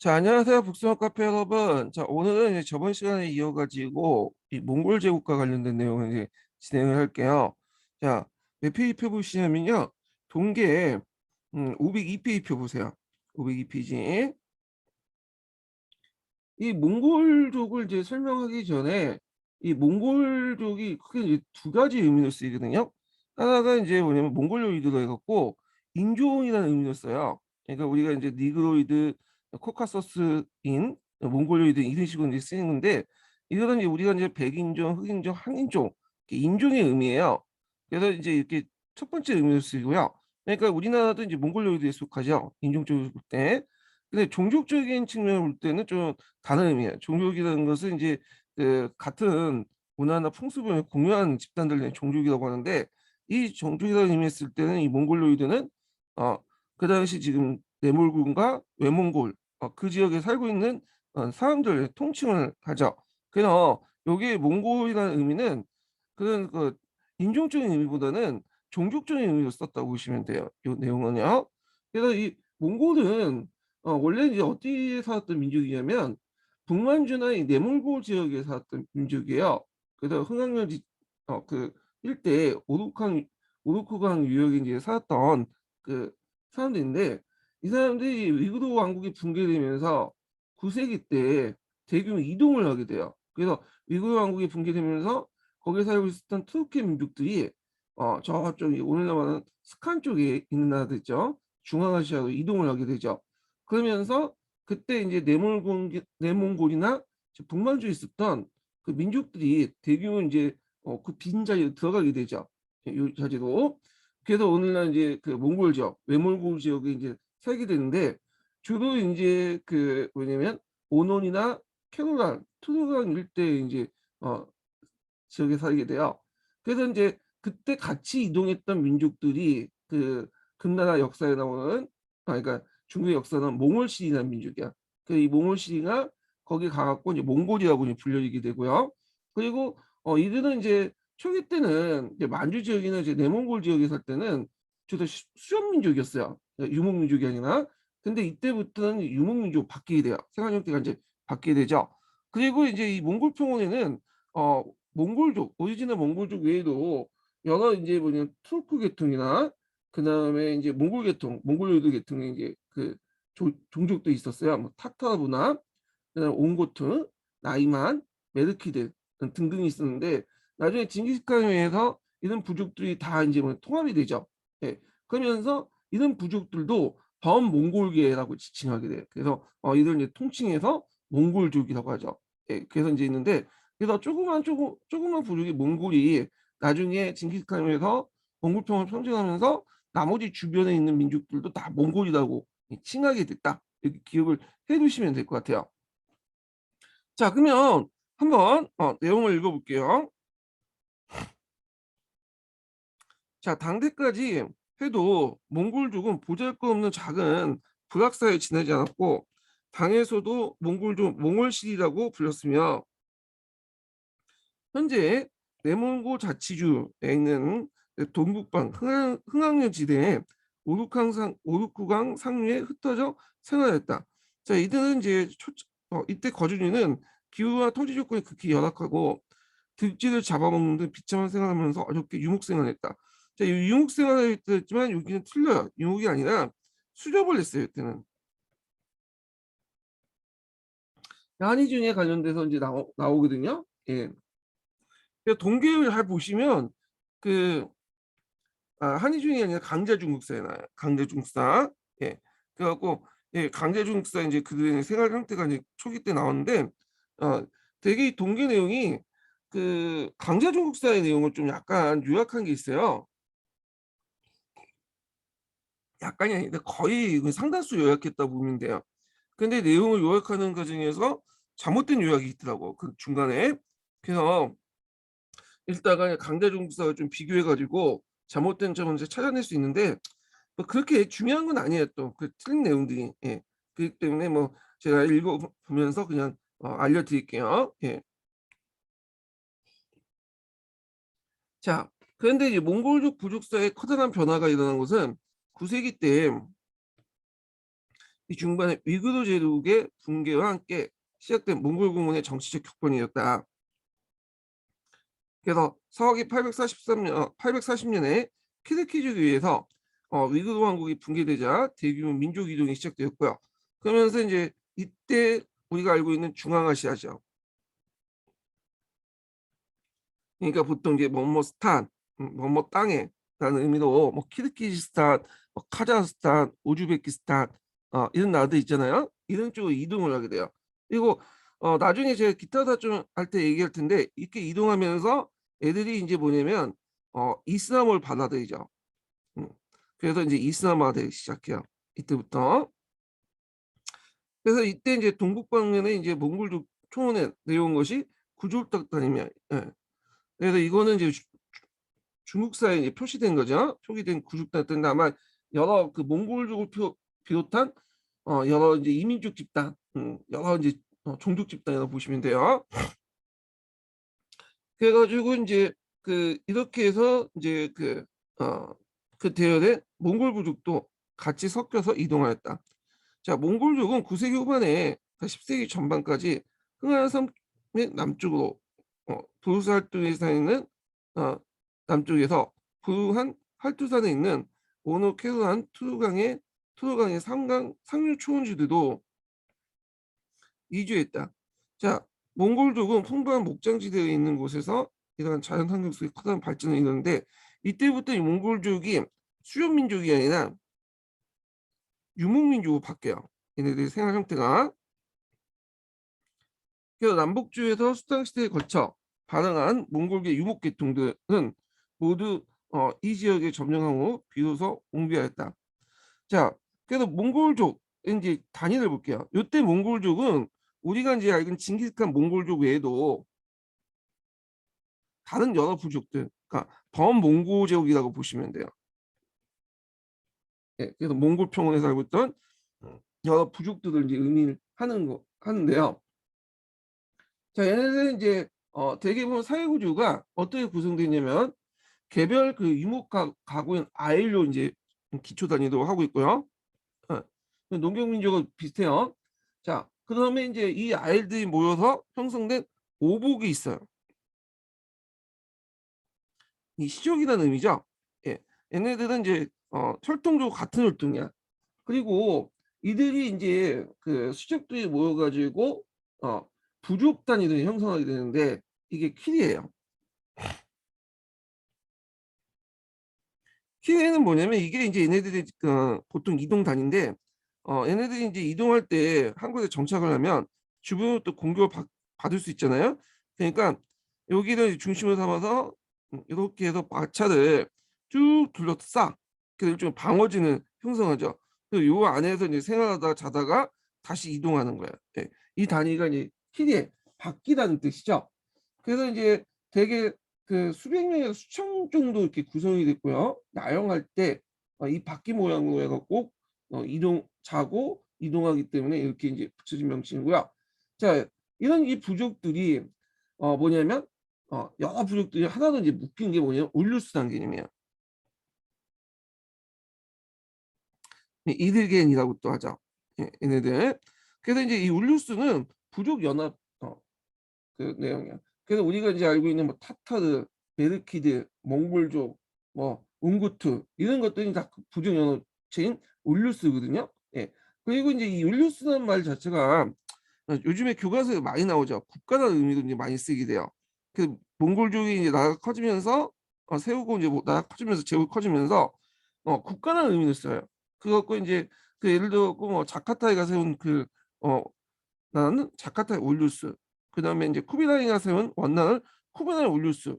자, 안녕하세요. 북스원 카페 여러분. 자, 오늘은 이제 저번 시간에 이어가지고 이 몽골 제국과 관련된 내용을 이제 진행을 할게요. 자, 몇 페이지 표 보시냐면요. 동계 502페이지 표 보세요. 502페이지. 이 몽골족을 이제 설명하기 전에 이 몽골족이 크게 이제 두 가지 의미로 쓰이거든요. 하나가 이제 뭐냐면 몽골로이드로 해갖고 인종이라는 의미로 써요. 그러니까 우리가 이제 니그로이드, 코카서스인, 몽골로이드 이런 식으로 이제 쓰는 건데 이거는 이제 우리가 이제 백인종, 흑인종, 한인종 이렇게 인종의 의미예요. 그래서 이제 이렇게 첫 번째 의미로 쓰이고요. 그러니까 우리나라도 이제 몽골로이드에 속하죠. 인종적으로 볼 때. 근데 종족적인 측면을 볼 때는 좀 다른 의미예요. 종족이라는 것은 이제 그 같은 문화나 풍습을 공유하는 집단들의 종족이라고 하는데 이 종족이라는 의미를 쓸 때는 이 몽골로이드는 어, 그 당시 지금 내몰군과 외몽골 그 지역에 살고 있는 사람들의 통칭을 하죠. 그래서 여기 몽골이라는 의미는 그런 그 인종적인 의미보다는 종족적인 의미로 썼다고 보시면 돼요. 이 내용은요. 그래서 이 몽골은 원래 이제 어디에 살았던 민족이냐면 북만주나 이 내몽골 지역에 살았던 민족이에요. 그래서 흥학연지 그 일대 오르쿠강 유역에 이제 살았던 그 사람들인데 이 사람들이 위구르 왕국이 붕괴되면서 9세기 때 대규모 이동을 하게 돼요. 그래서 위구르 왕국이 붕괴되면서 거기에 살고 있었던 투르키 민족들이 저쪽이 오늘날은 스칸 쪽에 있는 나라들 있죠. 중앙아시아로 이동을 하게 되죠. 그러면서 그때 이제 내몽골이나 북만주에 있었던 그 민족들이 대규모 이제 그 빈자리로 들어가게 되죠. 이 자리로. 그래서 오늘날 이제 그 몽골 지역, 외몽골 지역에 이제 살게 되는데 주로 이제 그 뭐냐면 오논이나 캐로란, 투르강 일대 이제 어 지역에 살게 돼요. 그래서 이제 그때 같이 이동했던 민족들이 그 금나라 역사에 나오는 그러니까 중국의 역사는 몽골시리라는 민족이야. 그 이 몽골시리가 거기 가갖고 이제 몽골이라고 이제 불리게 되고요. 그리고 이들은 이제 초기 때는 이제 만주 지역이나 이제 내몽골 지역에 살 때는 주로 수렵 민족이었어요. 그러니까 유목 민족이 아니라. 근데 이때부터는 유목 민족 바뀌게 돼요. 생활 형태가 이제 바뀌게 되죠. 그리고 이제 이 몽골 평원에는 어 몽골족, 오리지널 몽골족 외에도 여러 이제 뭐냐면 투르크 계통이나 그다음에 이제 몽골 계통, 몽골로이드 계통의 이제 그 종족도 있었어요. 뭐 타타르나 그다음에 옹고트, 나이만, 메르키드 등등이 있었는데 나중에 징기스칸에 의해서 이런 부족들이 다 이제 뭐 통합이 되죠. 예. 그러면서 이런 부족들도 범몽골계라고 지칭하게 돼요. 그래서 이들 이제 통칭해서 몽골족이라고 하죠. 예. 그래서 이제 있는데 그래서 조그만 부족이 몽골이 나중에 징기스칸에서 몽골평을 평정하면서 나머지 주변에 있는 민족들도 다 몽골이라고 칭하게 됐다. 이렇게 기억을 해 두시면 될 것 같아요. 자, 그러면 한번 내용을 읽어볼게요. 자, 당대까지 해도 몽골족은 보잘것없는 작은 불악사에 지내지 않았고 당에서도 몽골족 몽골실이라고 불렸으며 현재 내몽고 자치주에 있는 동북방 흥항면 지대에 오르쿠강 상류에 흩어져 생활했다. 자, 이들은 이제 이때 거주민은 기후와 토지 조건이 극히 열악하고 들쥐를 잡아먹는 등 비참한 생활하면서 어렵게 유목생활했다. 자, 유목생활을 했지만 여기는 틀려요. 유목이 아니라 수렵을 했어요. 이때는 한이중에 관련돼서 이제 나오거든요. 예. 동계를 잘 보시면 그 한이중이 아니라 강자중국사에 나와요. 강자중국사. 예. 그래갖고 예, 강자중국사 이제 그들의 생활 형태가 이제 초기 때 나왔는데 되게 이 동계 내용이 그 강자중국사의 내용을 좀 약간 요약한 게 있어요. 약간이 아닌데 거의 그 상당수 요약했다 보면 돼요. 근데 내용을 요약하는 과정에서 잘못된 요약이 있더라고. 그 중간에. 그래서 읽다가 강자중국사를 좀 비교해 가지고 잘못된 점은 이제 찾아낼 수 있는데 뭐 그렇게 중요한 건 아니에요 또. 그 틀린 내용들이. 예. 그렇기 때문에 뭐 제가 읽어 보면서 그냥 알려 드릴게요. 예. 자, 그런데 이제 몽골족 부족사의 커다란 변화가 일어난 것은 9세기 때 이 중반에 위구르 제국의 붕괴와 함께 시작된 몽골 공원의 정치적 격변이었다. 그래서 서기 840년에 키르키즈에 의해서 위구르 왕국이 붕괴되자 대규모 민족 이동이 시작되었고요. 그러면서 이제 이때 우리가 알고 있는 중앙아시아죠. 그러니까 보통 이제 뭐뭐 스탄, 뭐뭐 땅에라는 의미로 뭐 키르기즈스탄, 뭐 카자흐스탄, 우즈베키스탄 이런 나라들 있잖아요. 이런 쪽으로 이동을 하게 돼요. 그리고 나중에 제가 기타 다좀 할 때 얘기할 텐데 이렇게 이동하면서 애들이 이제 뭐냐면 이슬람을 받아들이죠. 음. 그래서 이제 이슬람화 되기 시작해요. 이때부터. 그래서 이때 이제 동북 방면에 이제 몽골족 초원에 내려온 것이 구족닭단이며, 예. 그래서 이거는 이제 중국사에 이제 표시된 거죠. 표기된 구족닭단인데 아마 여러 그 몽골족을 비롯한 여러 이제 이민족 집단, 여러 이제 종족 집단이라고 보시면 돼요. 그래가지고 이제 그 이렇게 해서 이제 그 대열에 몽골 부족도 같이 섞여서 이동하였다. 자, 몽골족은 9세기 후반에 10세기 전반까지 흥하라 섬의 남쪽으로 부르스 활동에 다니는 남쪽에서 부한 활두산에 있는 오노케르한 투르강의 상류 초원지대도 이주했다. 자, 몽골족은 풍부한 목장지대에 있는 곳에서 이러한 자연 환경 속에 커다란 발전을 이루는데 이때부터 이 몽골족이 수렵민족이 아니라 유목민족으로 바뀌어요. 얘네들의 생활 형태가. 그래서 남북주에서 수상시대에 걸쳐 발행한 몽골계 유목계통들은 모두 이 지역에 점령한 후 비로소 옹비하였다. 자, 그래서 몽골족 이제 단위를 볼게요. 이때 몽골족은 우리가 이제 알고 있는 징기스칸 몽골족 외에도 다른 여러 부족들, 그러니까 범몽고 제국이라고 보시면 돼요. 예, 그래서 몽골 평원에 살고 있던 여러 부족들을 이제 의미를 하는데요. 자, 얘네들은 이제 대개 보면 사회 구조가 어떻게 구성되냐면 개별 그 유목 가구인 아일로 이제 기초 단위로 하고 있고요. 농경민족은 비슷해요. 자, 그다음에 이제 이 아일들이 모여서 형성된 오복이 있어요. 이 시족이라는 의미죠. 예, 얘네들은 이제 혈통적으로 같은 혈통이야. 그리고 이들이 이제 그 수족들이 모여가지고 부족 단위를 형성하게 되는데 이게 킬이에요. 킬에는 뭐냐면 이게 이제 얘네들이 보통 이동 단위인데 얘네들이 이제 이동할 때 한 곳에 정착을 하면 주변으로 또 공격을 받을 수 있잖아요. 그러니까 여기를 중심으로 삼아서 이렇게 해서 마차를 쭉 둘러서 싹 그래서 좀 방어진을 형성하죠. 그리고 요 안에서 이제 생활하다가 자다가 다시 이동하는 거예요. 예. 이 단위가 이제 킬이 바뀌다는 뜻이죠. 그래서 이제 되게 그 수백 명에서 수천 명 정도 이렇게 구성이 됐고요. 야영할 때 이 바퀴 모양으로 해갖고 자고 이동하기 때문에 이렇게 이제 붙여진 명칭이고요. 자, 이런 이 부족들이 뭐냐면 여러 부족들이 하나로 이제 묶인 게 뭐냐면 울루스라는 개념이에요. 이들겐이라고 또 하죠. 예, 얘네들. 그래서 이제 이 울루스는 부족 연합 그 내용이야. 그래서 우리가 이제 알고 있는 뭐 타타르, 베르키드, 몽골족, 뭐 웅구투 이런 것들이 다 부족 연합체인 울루스거든요. 예. 그리고 이제 이 울루스라는 말 자체가 요즘에 교과서에 많이 나오죠. 국가라는 의미도 이제 많이 쓰게 돼요. 그 몽골족이 이제 나라가 커지면서 세우고 이제 뭐 나라가 커지면서 제국이 커지면서 국가라는 의미를 써요. 그것고 이제 그 예를 들어 뭐 자카타에가 세운 나라는 자카타의 울루스. 그다음에 이제 쿠비라이가 세운 원나라를 쿠비라이 울루스.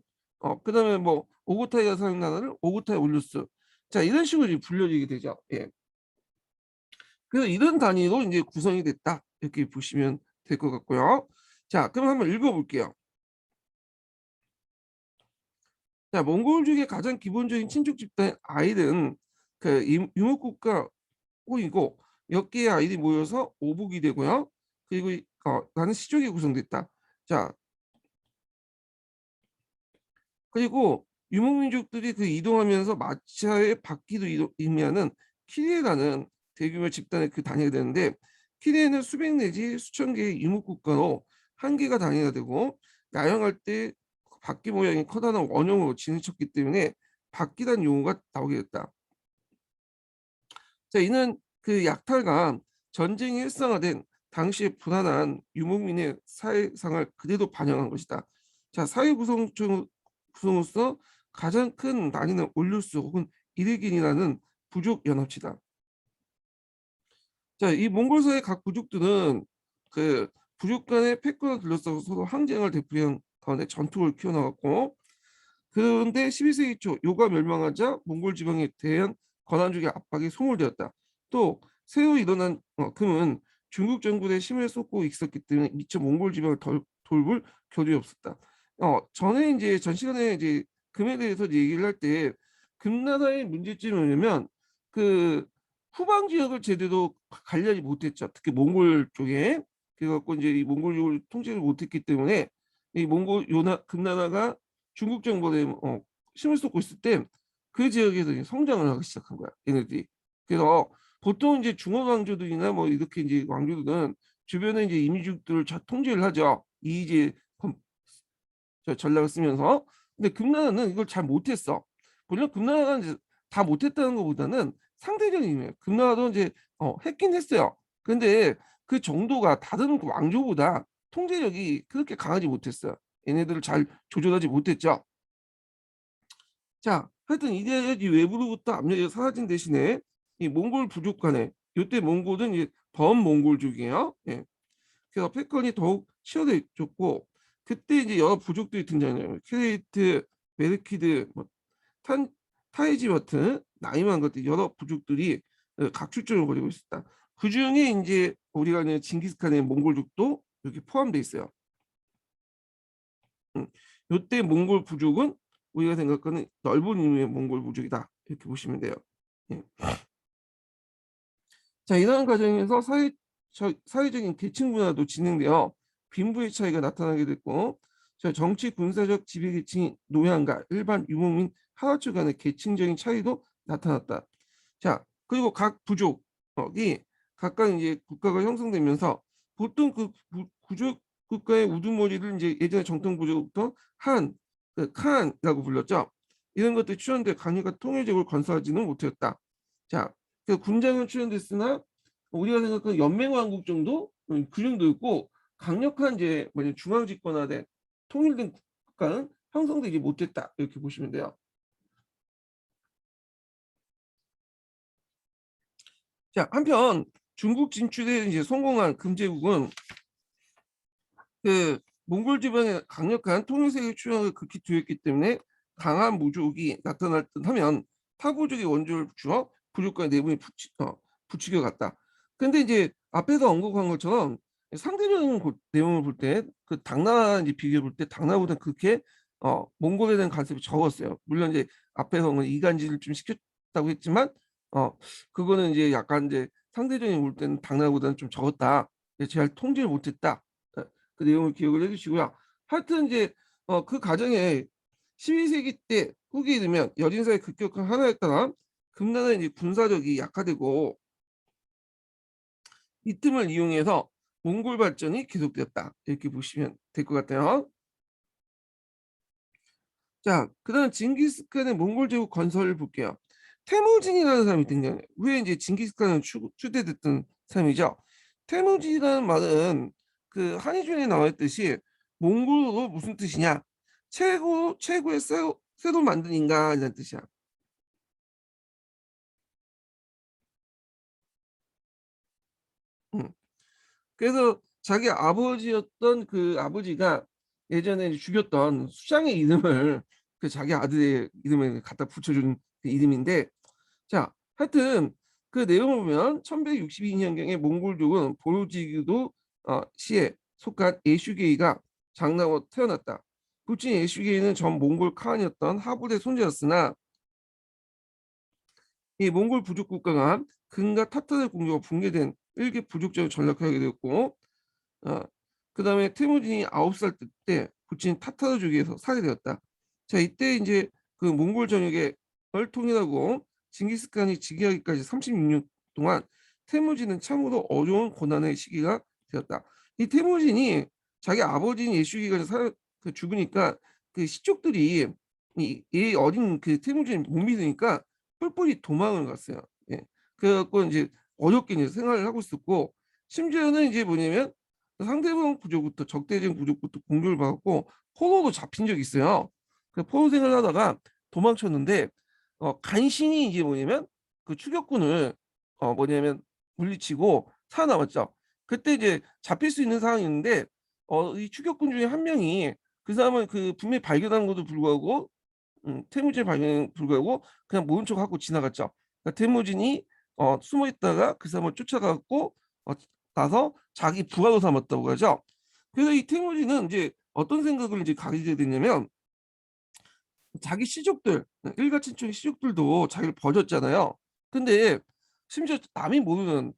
그다음에 뭐 오구타이가 세운 나라를 오구타이 울루스. 자, 이런 식으로 이제 불려지게 되죠. 예. 그래서 이런 단위로 이제 구성이 됐다. 이렇게 보시면 될 것 같고요. 자, 그럼 한번 읽어볼게요. 자, 몽골족의 가장 기본적인 친족 집단의 아이들은 그 유목국가 호이고 몇 개의 아이들이 모여서 오복이 되고요. 그리고 나는 시족이 구성됐다. 자, 그리고 유목민족들이 그 이동하면서 마차의 바퀴도 의미하는 키리에라는 대규모 집단의 그 단위가 되는데, 키레는 수백 내지 수천 개의 이목구가로 한 개가 단위가 되고, 나열할 때 바퀴 모양이 커다란 원형으로 지니쳤기 때문에 바퀴란 용어가 나오게 됐다. 자, 이는 그 약탈과 전쟁이 일상화된 당시의 불안한 유목민의 사회상을 그대로 반영한 것이다. 자, 사회 구성으로서 가장 큰 난이는 올류스 혹은 이르긴이라는 부족 연합체다. 자, 이 몽골사의 각 부족들은 그 부족 간의 패권을 둘러싸고 서로 항쟁을 되풀이한 가운데 전투를 키워나갔고, 그런데 12세기 초 요가 멸망하자 몽골 지방에 대한 권한주의 압박이 소몰되었다. 또 새로 일어난 금은 중국 정부의 힘을 쏟고 있었기 때문에 미처 몽골 지방을 돌볼 겨를이 없었다. 전에 이제 전 시간에 이제 금에 대해서 얘기를 할 때 금나라의 문제점이 뭐냐면 그 후방 지역을 제대로 관리하지 못했죠. 특히 몽골 쪽에. 그래갖고 이제 이 몽골족을 통제를 못했기 때문에 이 몽골 금나라가 중국 정부에 힘을 쏟고 있을 때 그 지역에서 이제 성장을 하기 시작한 거야, 얘네들이. 그래서 보통 이제 중화 왕조들이나 뭐 이렇게 이제 왕조들은 주변에 이제 이민족들을 통제를 하죠. 이 이제 전략을 쓰면서. 근데 금나라는 이걸 잘 못했어. 물론 금나라가 이제 다 못했다는 것보다는 상대적인 의미예요. 금나라도 이제 했긴 했어요. 근데 그 정도가 다른 그 왕조보다 통제력이 그렇게 강하지 못했어요. 얘네들을 잘 조절하지 못했죠. 자, 하여튼 이제 이 외부로부터 압력이 사라진 대신에 이 몽골 부족 간에, 이때 몽골은 이제 범몽골족이에요. 예. 그래서 패권이 더욱 치열해졌고, 그때 이제 여러 부족들이 등장해요. 키레이트, 메르키드, 뭐 탄, 타이지 같은 나이만 같은 여러 부족들이 각 출전을 벌이고 있었다. 그 중에 이제 우리가 아는 징기스칸의 몽골족도 여기 포함되어 있어요. 이때 몽골 부족은 우리가 생각하는 넓은 의미의 몽골 부족이다, 이렇게 보시면 돼요. 예. 자, 이러한 과정에서 사회적인 계층 분화도 진행되어 빈부의 차이가 나타나게 됐고, 자, 정치 군사적 지배계층이 노예한가 일반 유목민 하나쪽 간의 계층적인 차이도 나타났다. 자, 그리고 각 부족이 각각 이제 국가가 형성되면서 보통 그 부족 국가의 우두머리를 이제 예전에 정통 부족부터 그 칸이라고 불렸죠. 이런 것들이 출현돼 강요가 통일적으로 건설하지는 못했다. 자, 그 군장은 출현됐으나 우리가 생각하는 연맹왕국 정도 그 정도였고, 강력한 이제 뭐냐 중앙 집권화된 통일된 국가는 형성되지 못했다, 이렇게 보시면 돼요. 자, 한편 중국 진출에 이제 성공한 금제국은 그 몽골 지방의 강력한 통일세계 추락을 극히 두했기 때문에 강한 무족이 나타날 듯 하면 타부족의 원조를 주어 부족과의 내분이 부추겨 갔다. 근데 이제 앞에서 언급한 것처럼 상대적인 내용을 볼 때 그 당나라 이제 비교해 볼 때 당나라보다 그렇게 몽골에 대한 간섭이 적었어요. 물론 이제 앞에서는 이간질을 좀 시켰다고 했지만 그거는 이제 약간 이제 상대적인 볼 때는 당나라보다는 좀 적었다. 잘 통제를 못했다. 그 내용을 기억을 해주시고요. 하여튼 이제 그 과정에 12세기 때 후기에 되면 여진사의 급격한 하나에 따라 금나라의 이제 군사력이 약화되고 이 틈을 이용해서 몽골 발전이 계속되었다, 이렇게 보시면 될 것 같아요. 자, 그다음 징기스칸의 몽골 제국 건설을 볼게요. 태무진이라는 사람이 등장해요. 왜 이제 징기스칸은 추대됐던 사람이죠. 태무진이라는 말은 그 한의준에 나와 있듯이 몽골어로 무슨 뜻이냐? 최고의 새로 만든 인간이라는 뜻이야. 음. 그래서 자기 아버지였던 그 아버지가 예전에 죽였던 수장의 이름을 그 자기 아들의 이름에 갖다 붙여준 그 이름인데, 자, 하여튼 그 내용을 보면 1162년경에 몽골족은 보로지기도 시에 속한 에슈게이가 장나고 태어났다. 부친 에슈게이는 전 몽골 칸이었던 하불의 손자였으나 이 몽골 부족 국가가 금과 타타르 공주가 붕괴된 일개 부족적으로 전락하게 되었고, 어, 그 다음에 태무진이 9살 때 부친 타타르족에서 살해되었다. 자, 이때 이제 그 몽골 전역을 통일하고 징기스칸이 즉위하기까지 36년 동안 태무진은 참으로 어려운 고난의 시기가 되었다. 이 태무진이 자기 아버지인 예수기가 죽으니까 그 시족들이 이 어린 그 태무진을 못 믿으니까 뿔뿔이 도망을 갔어요. 예. 그래갖고 이제 어렵게 이제 생활을 하고 있었고, 심지어는 이제 뭐냐면 상대방 부족부터 적대적 부족부터 공격을 받았고 포로도 잡힌 적이 있어요. 그 포로 생활을 하다가 도망쳤는데 간신히 이제 뭐냐면 그 추격군을 뭐냐면 물리치고 살아남았죠. 그때 이제 잡힐 수 있는 상황이었는데 이 추격군 중에 한 명이 그 사람을 그 분명히 발견한 것도 불구하고 태무진 발견에 불구하고 그냥 모른 척하고 지나갔죠. 그러니까 태무진이 숨어 있다가 그 사람을 쫓아가고 가서 자기 부하로 삼았다고 하죠. 그래서 이 태무진은 이제 어떤 생각을 이제 가지게 됐냐면 자기 시족들, 일가친척의 시족들도 자기를 버렸잖아요. 근데 심지어 남이 모르는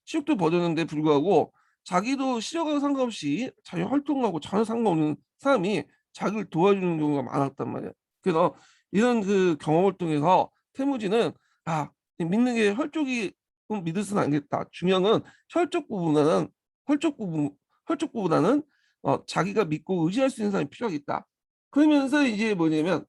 시족들 버렸는데 불구하고 자기도 시력하고 상관없이 자기 활동하고 전혀 상관없는 사람이 자기를 도와주는 경우가 많았단 말이에요. 그래서 이런 그 경험을 통해서 태무지는 아, 믿는 게 혈족이 믿을 수는 않겠다. 중요한 건 혈족 부분 혈족보다는 자기가 믿고 의지할 수 있는 사람이 필요하겠다. 그러면서 이제 뭐냐면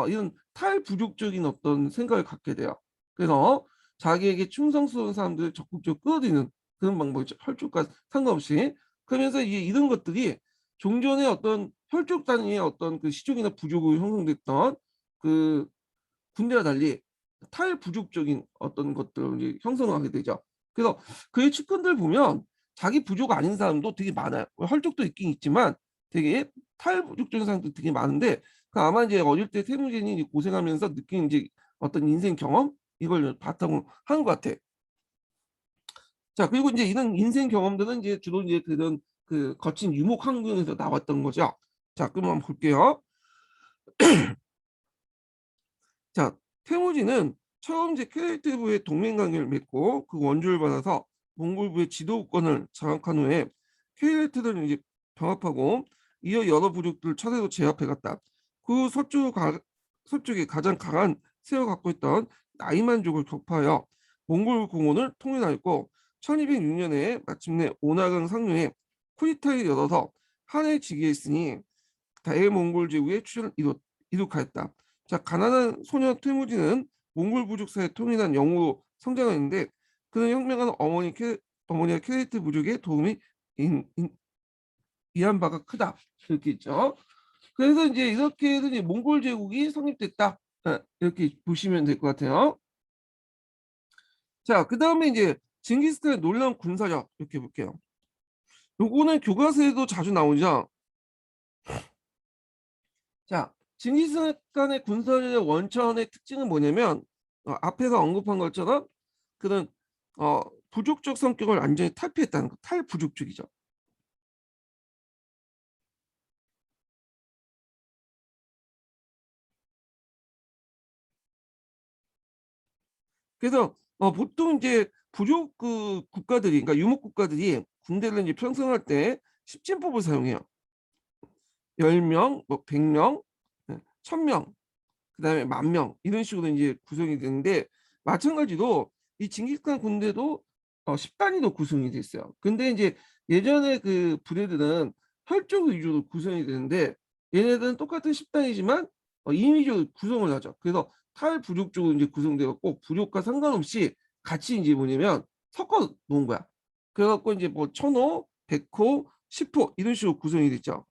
이런 탈부족적인 어떤 생각을 갖게 돼요. 그래서 자기에게 충성스러운 사람들을 적극적으로 끌어들이는 그런 방법이죠. 혈족과 상관없이. 그러면서 이제 이런 것들이 종전의 어떤 혈족 단위의 어떤 그 시족이나 부족으로 형성됐던 그 군대와 달리 탈부족적인 어떤 것들을 이제 형성하게 되죠. 그래서 그의 측근들 보면 자기 부족 아닌 사람도 되게 많아요. 혈족도 있긴 있지만 되게 탈부족적인 사람도 되게 많은데 아마 이제 어릴 때 태무진이 고생하면서 느낀 이제 어떤 인생 경험 이걸 바탕으로 하는 것 같아. 자, 그리고 이제 이런 인생 경험들은 이제 주로 이제 그런 그 거친 유목 환경에서 나왔던 거죠. 자, 그럼 한번 볼게요. 자, 태무진은 처음 이제 케레트부의 동맹 관계를 맺고 그 원조를 받아서 몽골부의 지도권을 장악한 후에 케레트를 이제 병합하고 이어 여러 부족들을 차례로 제압해 갔다. 그 서쪽에 가장 강한 세력을 갖고 있던 나이만족을 격파하여 몽골 공원을 통일하였고 1206년에 마침내 오나강 상류에 쿠리타를 열어서 한을 지기했으니 대몽골 제국의 출현을 이룩하였다. 자, 가난한 소녀 퇴무진은 몽골 부족사의 통일한 영웅으로 성장했는데 그는 혁명한 어머니와 케레트 부족의 도움이 이한 바가 크다. 이렇게 있죠. 그래서 이제 이렇게 해서 이제 몽골 제국이 성립됐다. 이렇게 보시면 될 것 같아요. 자, 그 다음에 이제 징기스칸의 놀라운 군사력 이렇게 볼게요. 요거는 교과서에도 자주 나오죠. 자, 징기스칸의 군사력의 원천의 특징은 뭐냐면 앞에서 언급한 것처럼 그런 어, 부족적 성격을 완전히 탈피했다는 거. 탈부족적이죠. 그래서 보통 이제 부족 그 국가들이 그러니까 유목 국가들이 군대를 이제 편성할 때 십진법을 사용해요. 10명, 뭐 100명, 1000명, 그다음에 10,000명 이런 식으로 이제 구성이 되는데 마찬가지로 이 징기스칸 군대도 10단위로 구성이 됐어요. 근데 이제 예전에 그 부대들은 혈족 위주로 구성이 되는데 얘네들은 똑같은 10단이지만 임의적으로 구성을 하죠. 그래서 탈부족적으로 이제 구성되었고 부족과 상관없이 같이 이제 뭐냐면 섞어 놓은 거야. 그래갖고 이제 뭐 1000호, 100호, 10호 이런 식으로 구성이 됐죠.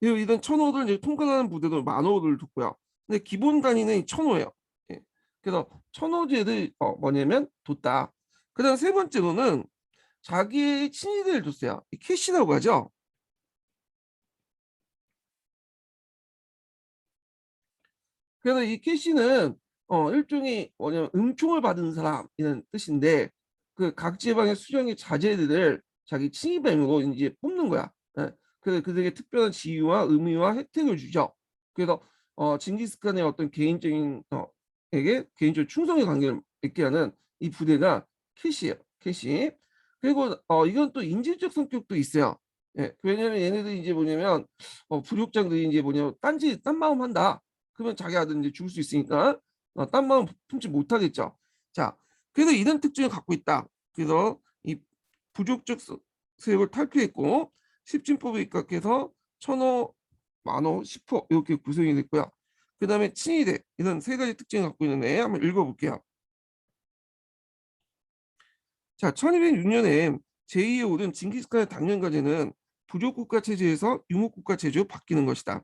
이런 천호를 이제 통과하는 부대도 만호를 뒀고요. 근데 기본 단위는 천호예요. 예. 그래서 천호제를 뭐냐면 뒀다. 그다음 세 번째로는 자기의 친위대를 뒀어요. 이 캐시라고 하죠. 그래서 이 캐시는 일종의 뭐냐면 은총을 받은 사람 이런 뜻인데 그 각 지방의 수령의 자제들을 자기 친위병으로 이제 뽑는 거야. 예. 그래서 그들에게 특별한 지위와 의미와 혜택을 주죠. 그래서 징기스칸의 어떤 개인적인 에게 개인적 충성의 관계를 맺게 하는 이 부대가 캐시예요. 캐시. 그리고 이건 또 인질적 성격도 있어요. 예. 왜냐면 얘네들이 이제 뭐냐면 부족장들이 이제 뭐냐면 딴 마음 한다. 그러면 자기 아들 이제 죽을 수 있으니까 딴 마음 품지 못하겠죠. 자, 그래서 이런 특징을 갖고 있다. 그래서 이 부족적 세력을 탈피했고 십진법에 입각해서 천호, 만호, 십호 이렇게 구성이 됐고요. 그 다음에 친위대 이런 세 가지 특징을 갖고 있는데 한번 읽어볼게요. 자, 1206년에 제2의 오른 징기스칸의 당년까지는 부족국가 체제에서 유목국가 체제로 바뀌는 것이다.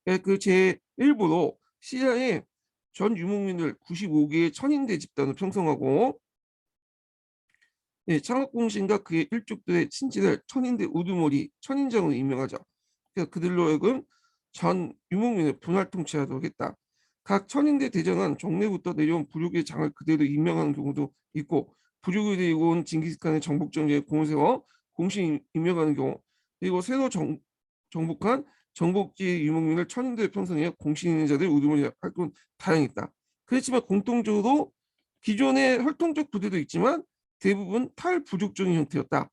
그 제1부로 시리아의 전 유목민들 95개의 천인대 집단을 형성하고 창업공신과 그의 일족들의 친지를 천인대 우두머리 천인장으로 임명하죠. 그래서 그들로 하여금 전 유목민을 분할 통치하도록 했다. 각 천인대 대장은 정례부터 내려온 부족의 장을 그대로 임명하는 경우도 있고 부족이 되고 온 징기스칸의 정복정제에 공을 세워 공신 임명하는 경우 그리고 새로 정복한 정복지의 유목민을 천인대에 편성해 공신 있는 자들 우두머리 할 건 다양했다. 그렇지만 공통적으로 기존의 혈통적 부대도 있지만 대부분 탈부족적인 형태였다.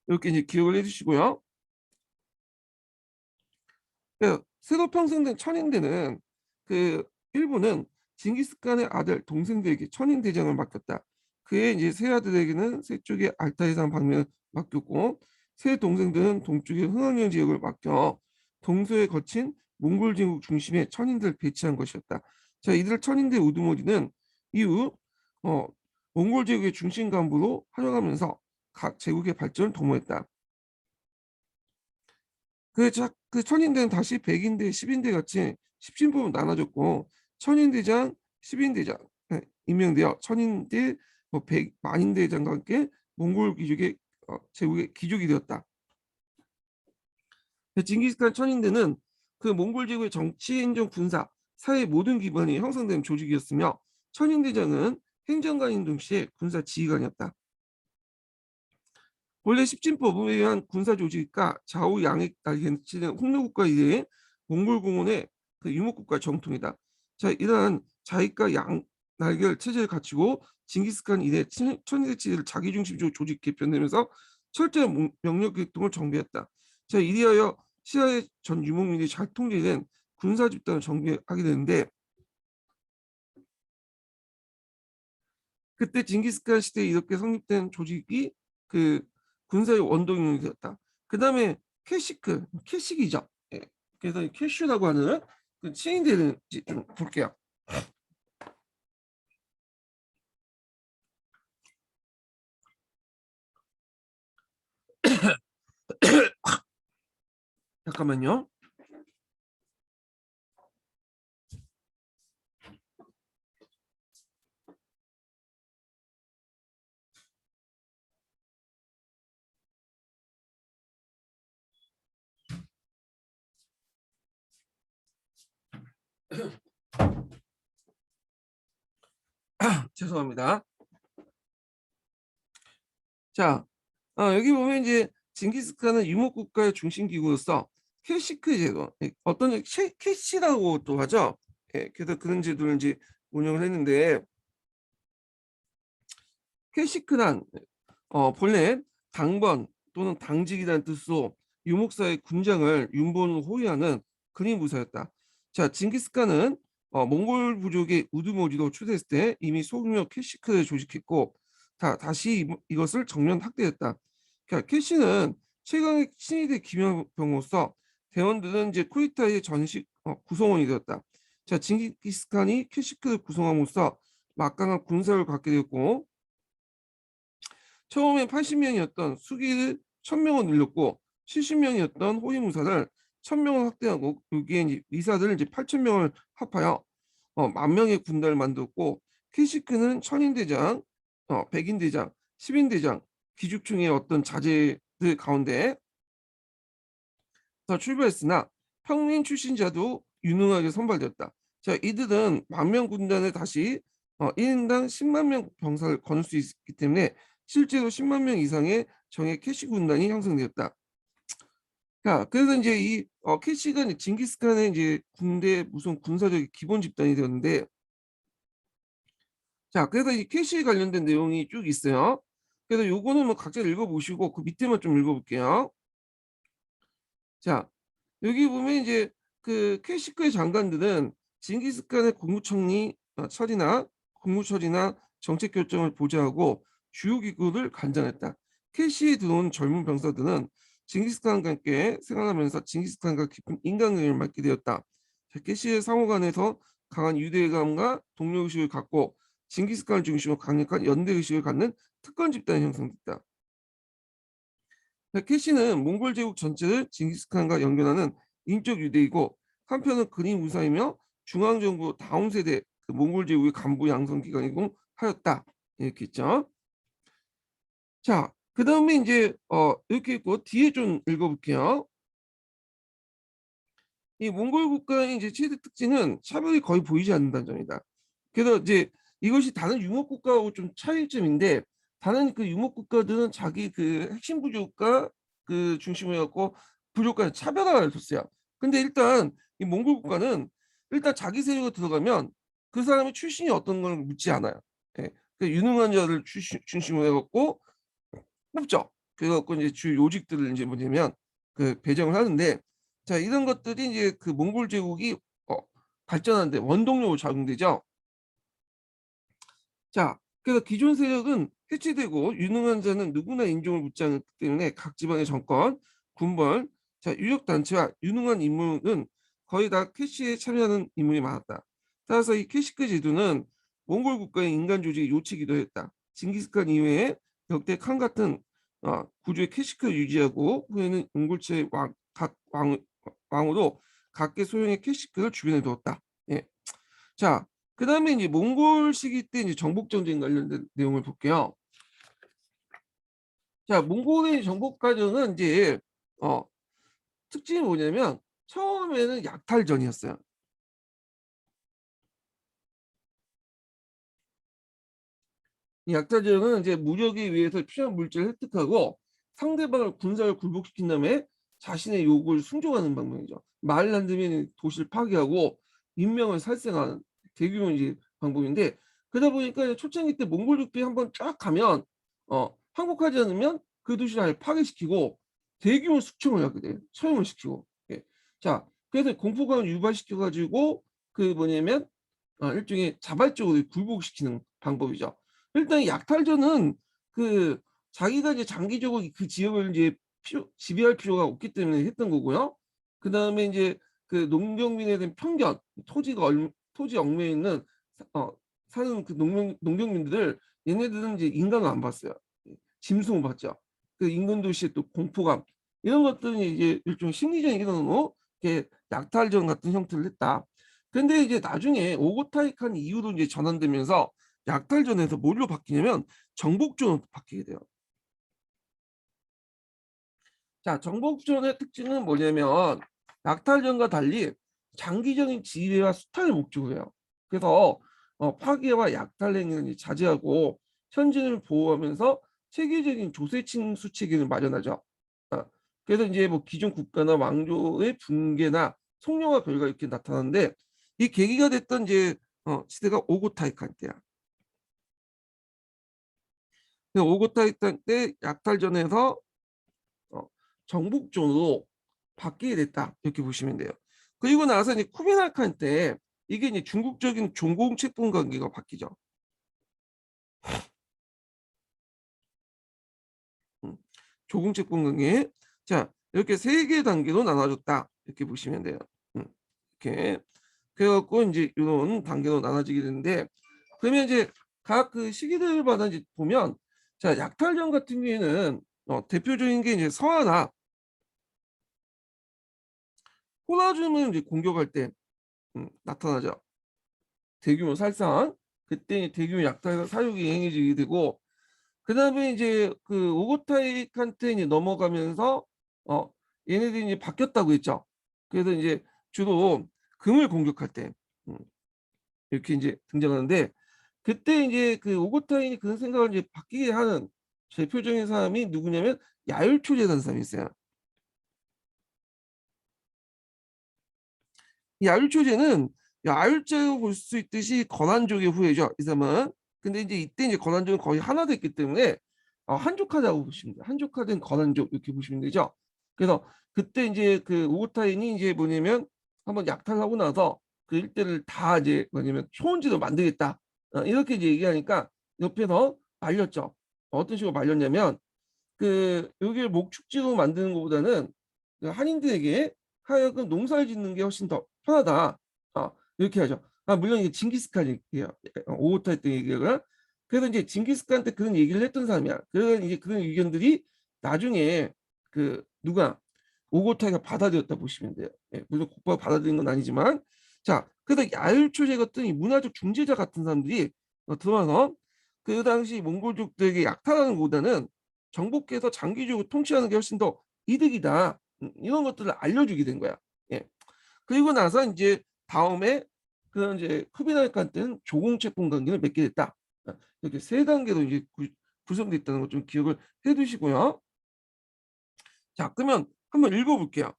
이렇게 이제 기억을 해주시고요. 새로 편성된 천인대는 그 일부는 징기스칸의 아들 동생들에게 천인대장을 맡겼다. 그의 이제 세 아들에게는 서쪽의 알타이산 방면을 맡겼고 세 동생들은 동쪽의 흥왕령 지역을 맡겨 동서에 거친 몽골 제국 중심에 천인들을 배치한 것이었다. 자, 이들 천인대 우두머리는 이후 몽골 제국의 중심 간부로 활용하면서 각 제국의 발전을 도모했다. 그 천인대는 다시 백인대, 십인대 같이 십진법으로 나눠졌고 천인대장, 십인대장 임명되어 천인대, 만인대장과 함께 몽골 귀족의 제국의 귀족이 되었다. 징기스칸 천인대는 그 몽골 제국의 정치, 행정, 군사, 사회 모든 기반이 형성된 조직이었으며 천인대장은 행정관인 동시에 군사 지휘관이었다. 원래 십진법에 의한 군사 조직과 좌우 양익 날개치는 홍로국가 이외에 몽골 공원의 그 유목국가 정통이다. 자, 이러한 자익과 양 날개를 체제를 갖추고 징기스칸 이래 천인대 체제를 자기중심적으로 조직 개편되면서 철저한 명령 계통을 정비했다. 자, 이리하여 시아의 전 유목민이 잘 통제된 군사 집단을 정비하게 되는데 그때 징기스칸 시대에 이렇게 성립된 조직이 그 군사의 원동력이 되었다. 그 다음에 캐식이죠. 예. 그래서 캐슈라고 하는 그 치인되는지 좀 볼게요. 잠깐만요. 죄송합니다. 자, 여기 보면 이제 징기스칸은 유목국가의 중심기구로서 캐시크 제도, 어떤 캐시라고 또 하죠. 예, 그래서 그런 제도를 이제 운영을 했는데 캐시크란 본래 당번 또는 당직이라는 뜻으로 유목사의 군장을 윤본으로 호위하는 근위무사였다. 자, 징기스칸은 몽골 부족의 우두머리로 추대했을 때 이미 소규모 캐시크를 조직했고 다시 이것을 정면 확대했다. 그러니까 캐시는 최강의 친위대 기병으로서 대원들은 이제 쿠이타의 전식 구성원이 되었다. 자, 징기스칸이 캐시크를 구성함으로써 막강한 군사를 갖게 되었고 처음에 80명이었던 수기를 1000명을 늘렸고 70명이었던 호위무사를 1000명을 확대하고 여기에 이제 의사들을 이제 8000명을 합하여 10,000명의 군단을 만들었고 키시크는 천인대장, 백인대장, 십인대장, 기죽층의 어떤 자제들 가운데 더 출발했으나 평민 출신자도 유능하게 선발되었다. 자, 이들은 10,000명 군단을 다시 1인당 10만 명 병사를 거눌 수 있기 때문에 실제로 10만 명 이상의 정예 캐시 군단이 형성되었다. 자, 그래서 이제 이 캐시가 징기스칸의 이제 군대 무슨 군사적 기본 집단이 되었는데, 자, 그래서 이 캐시에 관련된 내용이 쭉 있어요. 그래서 요거는 뭐 각자 읽어보시고 그 밑에만 좀 읽어볼게요. 자, 여기 보면 이제 그 캐시크의 장관들은 징기스칸의 처리나 국무처리나 정책 결정을 보좌하고 주요 기구를 관장했다. 캐시에 들어온 젊은 병사들은 징기스칸과 함께 생활하면서 징기스칸과 깊은 인간관계를 맺게 되었다. 캐시의 상호 간에서 강한 유대감과 동료의식을 갖고 징기스칸을 중심으로 강력한 연대의식을 갖는 특권 집단이 형성됐다. 캐시는 몽골 제국 전체를 징기스칸과 연결하는 인적 유대이고 한편은 근위 무사이며 중앙정부 다음 세대 그 몽골 제국의 간부 양성 기관이고 하였다. 이렇게 있죠. 자, 그다음에 이제 이렇게 있고 뒤에 좀 읽어볼게요. 이 몽골 국가의 이제 최대 특징은 차별이 거의 보이지 않는다는 점이다. 그래서 이제 이것이 다른 유목 국가하고 좀 차이점인데 다른 그 유목 국가들은 자기 그 핵심 부족과 그 중심을 갖고 부족과 차별화를 뒀어요. 근데 일단 이 몽골 국가는 일단 자기 세력에 들어가면 그 사람의 출신이 어떤 걸 묻지 않아요. 예. 그 유능한 자를 중심으로 해갖고 뽑죠. 그래갖고 이제 주 요직들을 이제 뭐냐면 그 배정을 하는데 자 이런 것들이 이제 그 몽골 제국이 어, 발전하는데 원동력으로 작용되죠. 자 그래서 기존 세력은 해체되고 유능한 자는 누구나 인종을 묻지 않기 때문에 각 지방의 정권, 군벌, 자 유력 단체와 유능한 인물은 거의 다 캐시에 참여하는 인물이 많았다. 따라서 이 캐시크 제도는 몽골 국가의 인간 조직의 요치기도 했다. 징기스칸 이후에 역대 칸 같은 구조의 캐시크를 유지하고 후에는 몽골체의 각 왕으로 각계 소형의 캐시크를 주변에 두었다. 예. 자, 그다음에 이제 몽골 시기 때 이제 정복 전쟁 관련된 내용을 볼게요. 자, 몽골의 정복 과정은 이제 어, 특징이 뭐냐면 처음에는 약탈전이었어요. 이 약탈전은 이제 무력에 의해서 필요한 물질을 획득하고 상대방을 군사를 굴복시킨 다음에 자신의 욕을 순종하는 방법이죠. 말을 안 들으면 도시를 파괴하고 인명을 살생하는 대규모 이제 방법인데 그러다 보니까 초창기 때 몽골족들이 한번 쫙 가면 항복하지 않으면 그 도시를 아예 파괴시키고 대규모 숙청을 하게 돼요. 처형을 시키고. 예. 자, 그래서 공포감을 유발시켜 가지고 그 뭐냐면 일종의 자발적으로 굴복시키는 방법이죠. 일단 약탈전은 그 자기가 이제 장기적으로 그 지역을 이제 지배할 필요가 없기 때문에 했던 거고요. 그 다음에 이제 그 농경민에 대한 편견, 토지 얽매여 있는 어, 사는 그 농경민들을 얘네들은 이제 인간을 안 봤어요. 짐승을 봤죠. 그 인근 도시의 또 공포감 이런 것들은 이제 일종의 심리적인 이론으로 이렇게 약탈전 같은 형태를 했다. 근데 이제 나중에 오고타이칸 이후로 이제 전환되면서 약탈전에서 뭘로 바뀌냐면 정복전으로 바뀌게 돼요. 자, 정복전의 특징은 뭐냐면 약탈전과 달리 장기적인 지배와 수탈을 목적으로 해요. 그래서 파괴와 약탈 행위를 자제하고 현진을 보호하면서 체계적인 조세층 수체계를 마련하죠. 어, 그래서 이제 뭐 기존 국가나 왕조의 붕괴나 성령화 결과 이렇게 나타나는데 이 계기가 됐던 이제 시대가 오고타이칸 때야. 오고타이칸 때 약탈전에서 어, 정복전으로 바뀌게 됐다 이렇게 보시면 돼요. 그리고 나서 이제 쿠비나이 칸때 이게 이제 중국적인 종공채권 관계가 바뀌죠. 조공채권 관계. 자 이렇게 세 개 단계로 나눠졌다 이렇게 보시면 돼요. 이렇게 그래갖고 이제 이런 단계로 나눠지게 되는데 그러면 이제 각 그 시기들마다 이제 보면 자 약탈전 같은 경우에는 대표적인 게 이제 서하나 호나줌을 이제 공격할 때 나타나죠. 대규모 살상 그때 대규모 약탈과 사육이 행해지게 되고 그다음에 이제 그 오고타이 칸텐이 넘어가면서 어 얘네들이 이제 바뀌었다고 했죠. 그래서 이제 주로 금을 공격할 때 음, 이렇게 이제 등장하는데 그때 이제 그 오고타인이 그런 생각을 이제 바뀌게 하는 대표적인 사람이 누구냐면 야율초제라는 사람이 있어요. 이 야율초제는 야율제로 볼 수 있듯이 건한족의 후예죠. 이 사람은. 근데 이제 이때 이제 건한족은 거의 하나 됐기 때문에 한족하다고 보시면 돼요. 한족화된 건한족 이렇게 보시면 되죠. 그래서 그때 이제 그 오고타인이 이제 뭐냐면 한번 약탈하고 나서 그 일대를 다 이제 뭐냐면 초원지로 만들겠다. 이렇게 이제 얘기하니까 옆에서 말렸죠. 어떤 식으로 말렸냐면 그 여기를 목축지로 만드는 것보다는 그 한인들에게 하여금 농사를 짓는 게 훨씬 더 편하다. 이렇게 하죠. 물론 이게 징기스칸 얘기예요. 오고타 때 얘기가. 그래서 이제 징기스칸한테 그런 얘기를 했던 사람이야. 그래서 이제 그런 의견들이 나중에 그 누가 오고타가 받아들였다 보시면 돼요. 물론 곧바로 받아들인 건 아니지만, 자, 그래서 야율초제 같은 이 문화적 중재자 같은 사람들이 들어와서 그 당시 몽골족들에게 약탈하는 것보다는 정복해서 장기적으로 통치하는 게 훨씬 더 이득이다. 이런 것들을 알려주게 된 거야. 예. 그리고 나서 이제 다음에 그 이제 쿠비나이칸 때는 조공채권 관계를 맺게 됐다. 이렇게 세 단계로 이제 구성됐다는 거 좀 기억을 해두시고요. 자, 그러면 한번 읽어볼게요.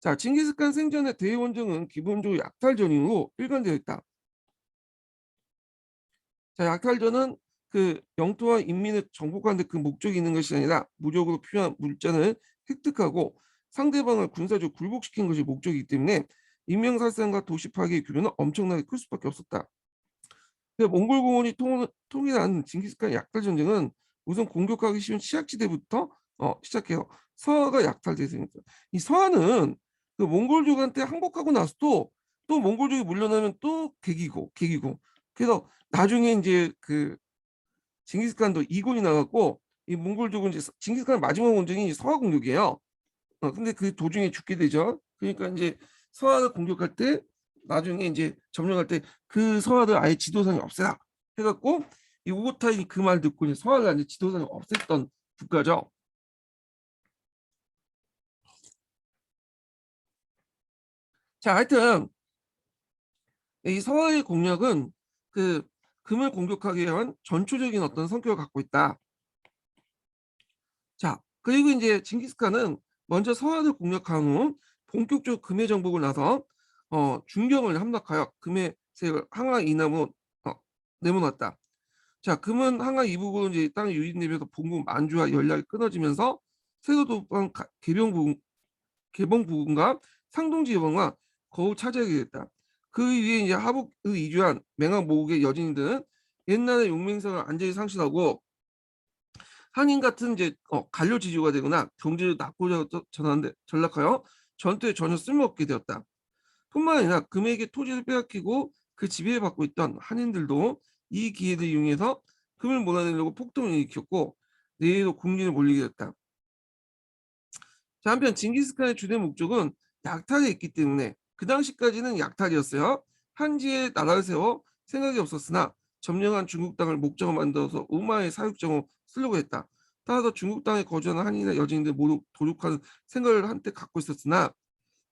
자, 징기스칸 생전의 대의원정은 기본적으로 약탈전이고 일관되어 있다. 자, 약탈전은 그 영토와 인민을 정복하는 데 그 목적이 있는 것이 아니라 무력으로 필요한 물자를 획득하고 상대방을 군사적으로 굴복시키는 것이 목적이기 때문에 인명살상과 도시 파괴의 규모는 엄청나게 클 수밖에 없었다. 몽골 공원이 통일한 징기스칸 약탈 전쟁은 우선 공격하기 쉬운 시작지대부터 시작해요. 서하가 약탈됐으니까. 이 서하는 그 몽골족한테 항복하고 나서도 또 몽골족이 물러나면 또 개기고. 그래서 나중에 이제 그 징기스칸도 이곤이 나갔고 이 몽골족은 이제 징기스칸 마지막 원정이 서하 공격이에요. 근데 그 도중에 죽게 되죠. 그러니까 이제 서하를 공격할 때 나중에 이제 점령할 때 그 서하를 아예 지도상에 없애라 해갖고 이 우고타인이 그 말 듣고 이제 서하를 이제 지도상에 없앴던 국가죠. 자, 하여튼 이 서하의 공략은 그 금을 공격하기 위한 전초적인 어떤 성격을 갖고 있다. 자, 그리고 이제 징기스칸은 먼저 서하를 공략한 후 본격적으로 금의 정복을 나서 중경을 함락하여 금의 세력을 항하 이남으로 내모놨다. 자, 금은 항하 이북으로 이제 땅에 유인되면서 본국 만주와 연락이 끊어지면서 세도도방 개봉 부근과 상동 지방과 거우 차지하게 됐다. 그 위에 이제 하북의 이주한 맹학 모국의 여진들은 옛날의 용맹성을 완전히 상실하고 한인 같은 이제 관료 지주가 되거나 경제를 낙고자 전환데 전락하여 전투에 전혀 쓸모없게 되었다. 뿐만 아니라 금에게 토지를 빼앗기고 그 지배를 받고 있던 한인들도 이 기회를 이용해서 금을 몰아내려고 폭동을 일으켰고 내에도 국민을 몰리게 됐다. 자, 한편 징기스칸의 주된 목적은 약탈에 있기 때문에 그 당시까지는 약탈이었어요. 한지에 나라를 세워 생각이 없었으나 점령한 중국 땅을 목적으로 만들어서 우마의 사육정으로 쓰려고 했다. 따라서 중국 땅에 거주하는 한인이나 여진들 모두 도륙하는 생각을 한때 갖고 있었으나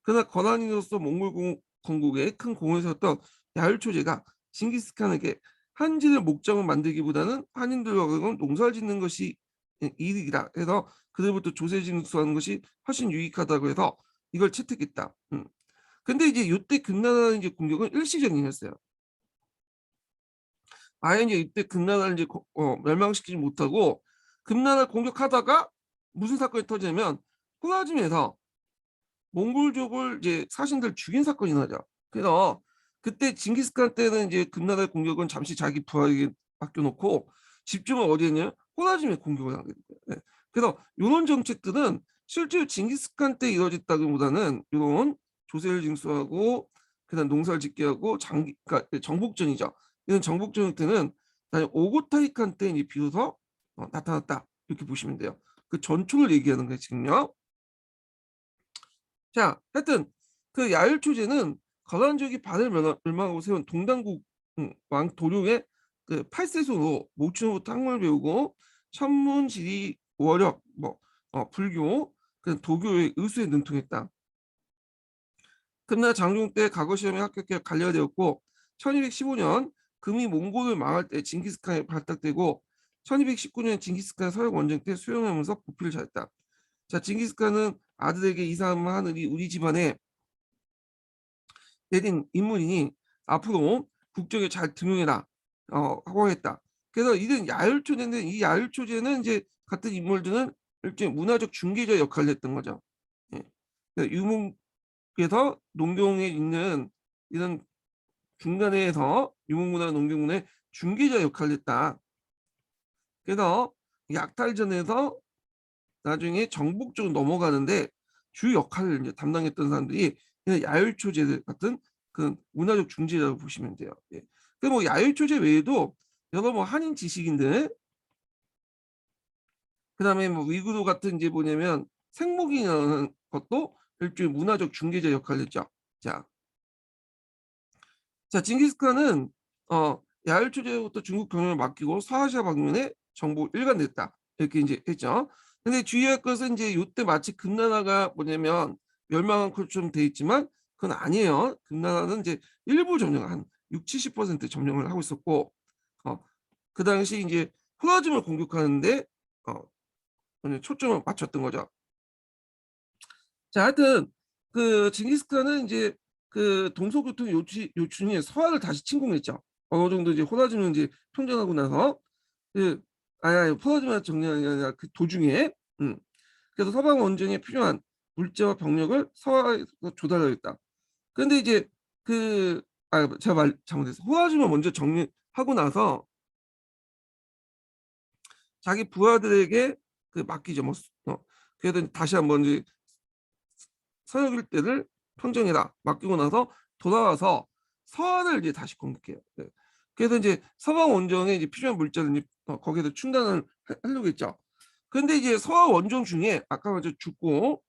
그러나 거란인으로서 몽골 건국에 큰 공을 세웠던 야율초제가 징기스칸에게 한지를 목적으로 만들기보다는 한인들과 농사를 짓는 것이 이득이다 해서 그들부터 조세 징수하는 것이 훨씬 유익하다고 해서 이걸 채택했다. 근데 이제 이때 금나라 이제 공격은 일시적이었어요. 아예 이제 이때 금나라를 이제 멸망시키지 못하고 금나라 공격하다가 무슨 사건이 터지냐면 호라짐에서 몽골족을 이제 사신들 죽인 사건이 나죠. 그래서 그때 징기스칸 때는 이제 금나라의 공격은 잠시 자기 부하에게 맡겨놓고 집중을 어디 했냐? 호라짐에 공격을 하게 돼요. 네. 그래서 이런 정책들은 실제로 징기스칸 때 이루어졌다기보다는 이런 조세를 징수하고 그다음 농사를 짓게 하고 그러니까 정복전이죠. 이런 정복전 때는 오고타이칸 때 이제 비로소 나타났다 이렇게 보시면 돼요. 그 전초를 얘기하는 거예요 지금요. 자, 하여튼 그 야율초제는 거란족이 반을 멸망하고 세운 동당국 왕 도룡의 그 8세손으로 모친으로부터 학문을 배우고 천문, 지리, 월역, 불교, 그 도교의 의수에 능통했다. 금나라 장종 때 과거 시험에 합격해 관리가 되었고 1215년 금이 몽골을 망할 때 징기스칸이 발탁되고 1219년 징기스칸 서역 원정 때 수용하면서 보필을 잘했다. 자, 징기스칸은 아들에게 이사한 하늘이 우리 집안에 내린 인물이니 앞으로 국정에 잘 등용해라 하고 했다. 그래서 이런 야율초제인데 이 야율초제는 이제 같은 인물들은 일종의 문화적 중개자 역할을 했던 거죠. 예. 그러니까 유목에서 농경에 있는 이런 중간에서 유목문화 농경문화의 중개자 역할을 했다. 그래서 약탈전에서 나중에 정복 쪽으로 넘어가는데 주 역할을 이제 담당했던 사람들이 그냥 야율초제들 같은 그 문화적 중재자라고 보시면 돼요. 예. 그 뭐 야율초제 외에도 여러 뭐 한인 지식인들, 그다음에 뭐 위구르 같은 이제 뭐냐면 생목이라는 것도 일종의 문화적 중개자 역할을 했죠. 자, 징기스칸은 야율초제부터 중국 경영을 맡기고 서아시아 방면에 정복을 일관됐다. 이렇게 이제 했죠. 근데 주의할 것은 이제 요때 마치 금나라가 뭐냐면 멸망한 것처럼 돼 있지만 그건 아니에요. 금나라는 이제 일부 점령 한 60~70% 점령을 하고 있었고 어, 그 당시 이제 호라즘을 공격하는데 어, 초점을 맞췄던 거죠. 자, 하여튼 그 징기스칸은 이제 그 동서교통 요충에 서하를 다시 침공했죠. 어느 정도 이제 호라즘을 이제 평정하고 나서 그 아니 호라즘만 정리하는 게 아니라 그 도중에 그래서 서방 원정에 필요한 물자와 병력을 서하에서 조달하였다. 그런데 이제 그 제가 말 잘못했어. 호라즘을 먼저 정리하고 나서 자기 부하들에게 그 맡기죠. 뭐 그래도 다시 한번 이제 서역 일대를 평정해라 맡기고 나서 돌아와서 서안을 이제 다시 공격해요. 네. 그래서 이제 서방 원정에 이제 필요한 물자를 이제 거기에서 충당을 하려고 했죠. 그런데 이제 서하 원정 중에 아까 먼저 죽고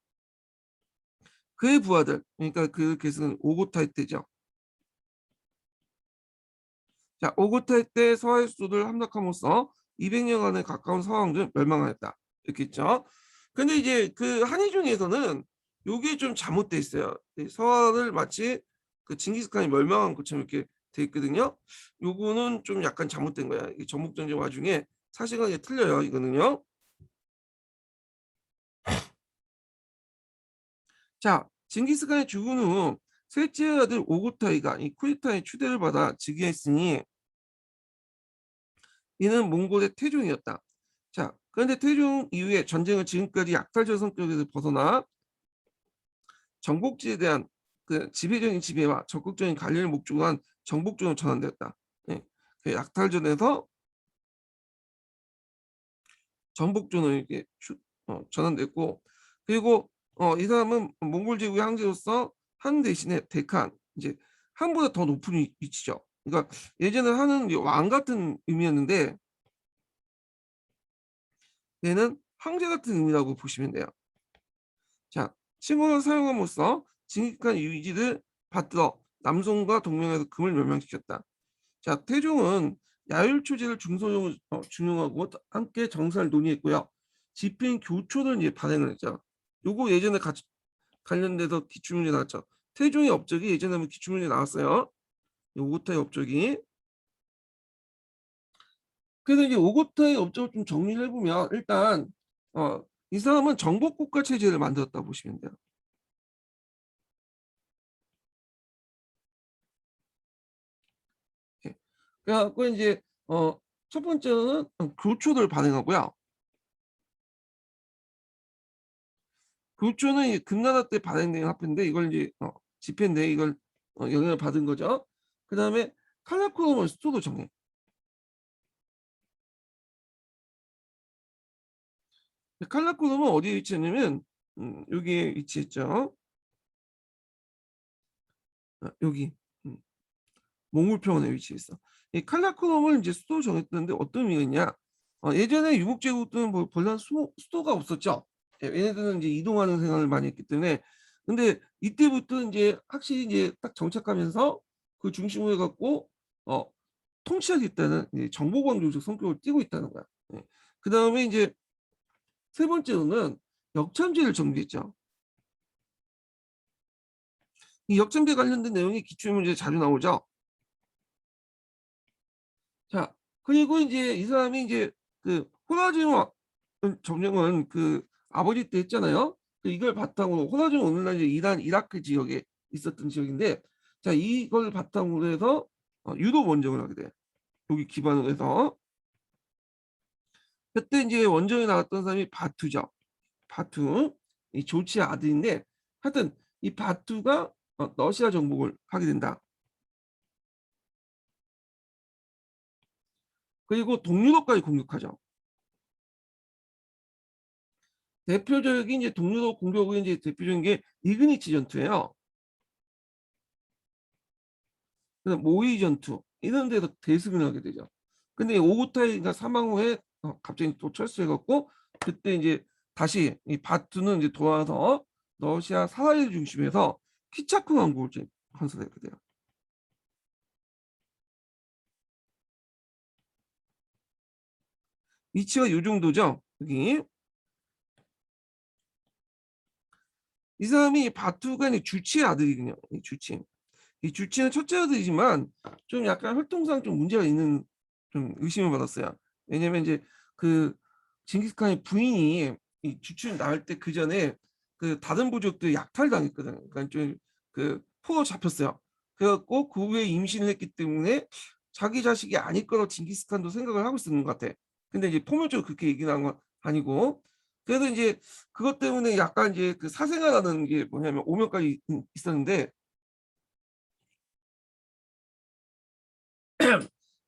그의 부하들, 그러니까 그 계승은 오고타이 때죠. 자, 오고타이 때 서하의 수도를 함락함으로써 200년간에 가까운 서왕들은 멸망하였다. 이렇게 했죠. 근데 이제 그 한의 중에서는 요게 좀 잘못돼 있어요. 서하를 마치 그 징기스칸이 멸망한 것처럼 이렇게 돼 있거든요. 요거는 좀 약간 잘못된 거야. 이 전북전쟁 와중에 사실관계 틀려요. 이거는요. 자, 징기스칸이 죽은 후 셋째 아들 오고타이가 이 쿠데타의 추대를 받아 즉위했으니 이는 몽골의 태종이었다. 자, 그런데 태종 이후에 전쟁을 지금까지 약탈적 성격에서 벗어나 정복지에 대한 그 지배적인 지배와 적극적인 관리를 목적으로 한 정복전으로 전환되었다. 예, 그 약탈전에서 정복전으로 이렇게 전환됐고, 그리고 이 사람은 몽골 제국의 황제로서 한 대신에 대칸, 이제 한보다 더 높은 위치죠. 그러니까 예전에 한은 왕 같은 의미였는데 얘는 황제 같은 의미라고 보시면 돼요. 자, 칭호를 사용함으로써 징기스칸 유지를 받들어 남송과 동맹에서 금을 멸망시켰다. 자, 태종은 야율초제를 중용하고 함께 정사를 논의했고요. 집행 교초를 이제 발행을 했죠. 요거 예전에 관련돼서 기출문제 나왔죠. 태종의 업적이 예전에 한번 기출문제 나왔어요. 오고타의 업적이. 그래서 이제 오고타의 업적을 좀 정리를 해보면 일단 이 사람은 정복국가 체제를 만들었다고 보시면 돼요. 예. 그래갖고 이제 첫 번째는 교초를 발행하고요. 교초는 이 금나라 때 발행된 화폐인데 이걸 이제 지폐인데 이걸 영향을 받은 거죠. 그다음에 칼라크롬은 수도도 정해. 칼라크롬은 어디에 위치했냐면 여기에 위치했죠. 여기 몽울평원에 위치했어. 이 칼라크롬을 이제 수도 정했는데 어떤 의미가 있냐? 예전에 유목제국들은 뭐 별난 수도가 없었죠. 예, 얘네들은 이제 이동하는 생활을 많이 했기 때문에. 근데 이때부터 이제 확실히 이제 딱 정착하면서 그 중심으로 해갖고 어, 통치하겠다는 정보광조적 성격을 띠고 있다는 거야. 예. 그 다음에 이제 세 번째로는 역참제를 정비했죠. 이 역참제 관련된 내용이 기출문제에 자주 나오죠. 자, 그리고 이제 이 사람이 이제 그 호라지노 점령은 그 아버지 때 했잖아요. 이걸 바탕으로 호라지노 오늘날 이제 이란 이라크 지역에 있었던 지역인데, 자 이걸 바탕으로 해서 유럽 원정을 하게 돼. 여기 기반으로 해서. 그때 이제 원정에 나왔던 사람이 바투죠. 바투. 이 조치의 아들인데 하여튼 이 바투가 러시아 정복을 하게 된다. 그리고 동유럽까지 공격하죠. 대표적인 이제 동유럽 공격의 이제 대표적인 게 리그니치 전투예요. 그다음 모의 전투 이런 데서 대승을 하게 되죠. 근데 오고타이가 사망 후에 갑자기 또 철수해 갖고 그때 이제 다시 이 바투는 이제 돌아와서 러시아 사하일 중심에서 키차크 왕국을 이제 건설하게 돼요. 위치가 요 정도죠. 여기 이 사람이 바투가 이제 주치의 아들이거든요. 이 주치. 이 주치는 첫째 아들이지만 좀 약간 활동상 좀 문제가 있는 좀 의심을 받았어요. 왜냐면 이제 그 징기스칸의 부인이 이 주치를 낳을 때 그 전에 그 다른 부족들 약탈당했거든요. 그러니까 좀 그 포로 잡혔어요. 그래갖고 그 후에 임신을 했기 때문에 자기 자식이 아닐 거라고 징기스칸도 생각을 하고 있었는 것 같아. 근데 이제 표면적으로 그렇게 얘기를 한 건 아니고. 그래서 이제 그것 때문에 약간 이제 그 사생아라는 게 뭐냐면 오명까지 있었는데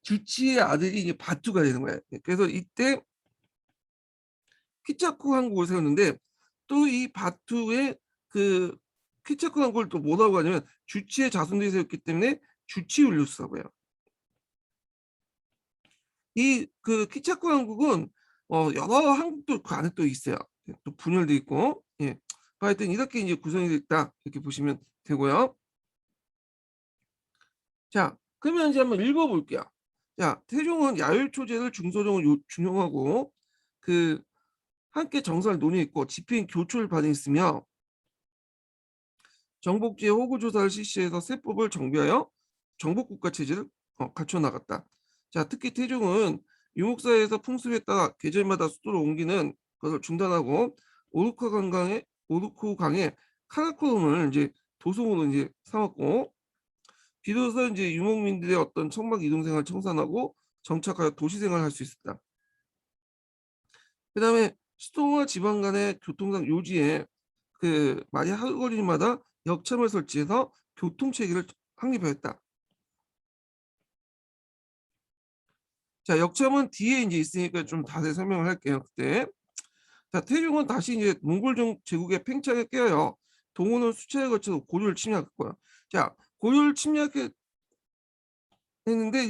주치의 아들이 이제 바투가 되는 거예요. 그래서 이때 키차쿠 항국을 세웠는데 또 이 바투의 그 키차쿠 항국을 또 뭐라고 하냐면 주치의 자손들이 세웠기 때문에 주치울루스라고 해요. 이 그 키차쿠 항국은 여러 항국도 그 안에 또 있어요. 또 분열돼 있고, 예. 하여튼 이렇게 이제 구성이 됐다 이렇게 보시면 되고요. 자, 그러면 이제 한번 읽어볼게요. 자, 태종은 야율초제를 중서정을 중용하고 그 함께 정사를 논의했고 집행 교초를 발행했으며 정복지의 호구조사를 실시해서 세법을 정비하여 정복국가 체제를 갖춰 나갔다. 자, 특히 태종은 유목사에서 풍습에 따라 계절마다 수도를 옮기는 것을 중단하고 오르크 강에 카라코름을 이제 도성으로 이제 삼았고 비로소 이제 유목민들의 어떤 청막 이동 생활을 청산하고 정착하여 도시 생활을 할 수 있었다. 그다음에 수도와 지방 간의 교통상 요지에 그 만약 하루 거리마다 역참을 설치해서 교통 체계를 확립하였다. 자, 역참은 뒤에 이제 있으니까 좀 자세히 설명을 할게요. 그때. 자, 태종은 다시 이제 몽골 제국의 팽창에 깨어요. 동원을 수차에 걸쳐서 고려를 침략했고요. 자, 고려를 침략했는데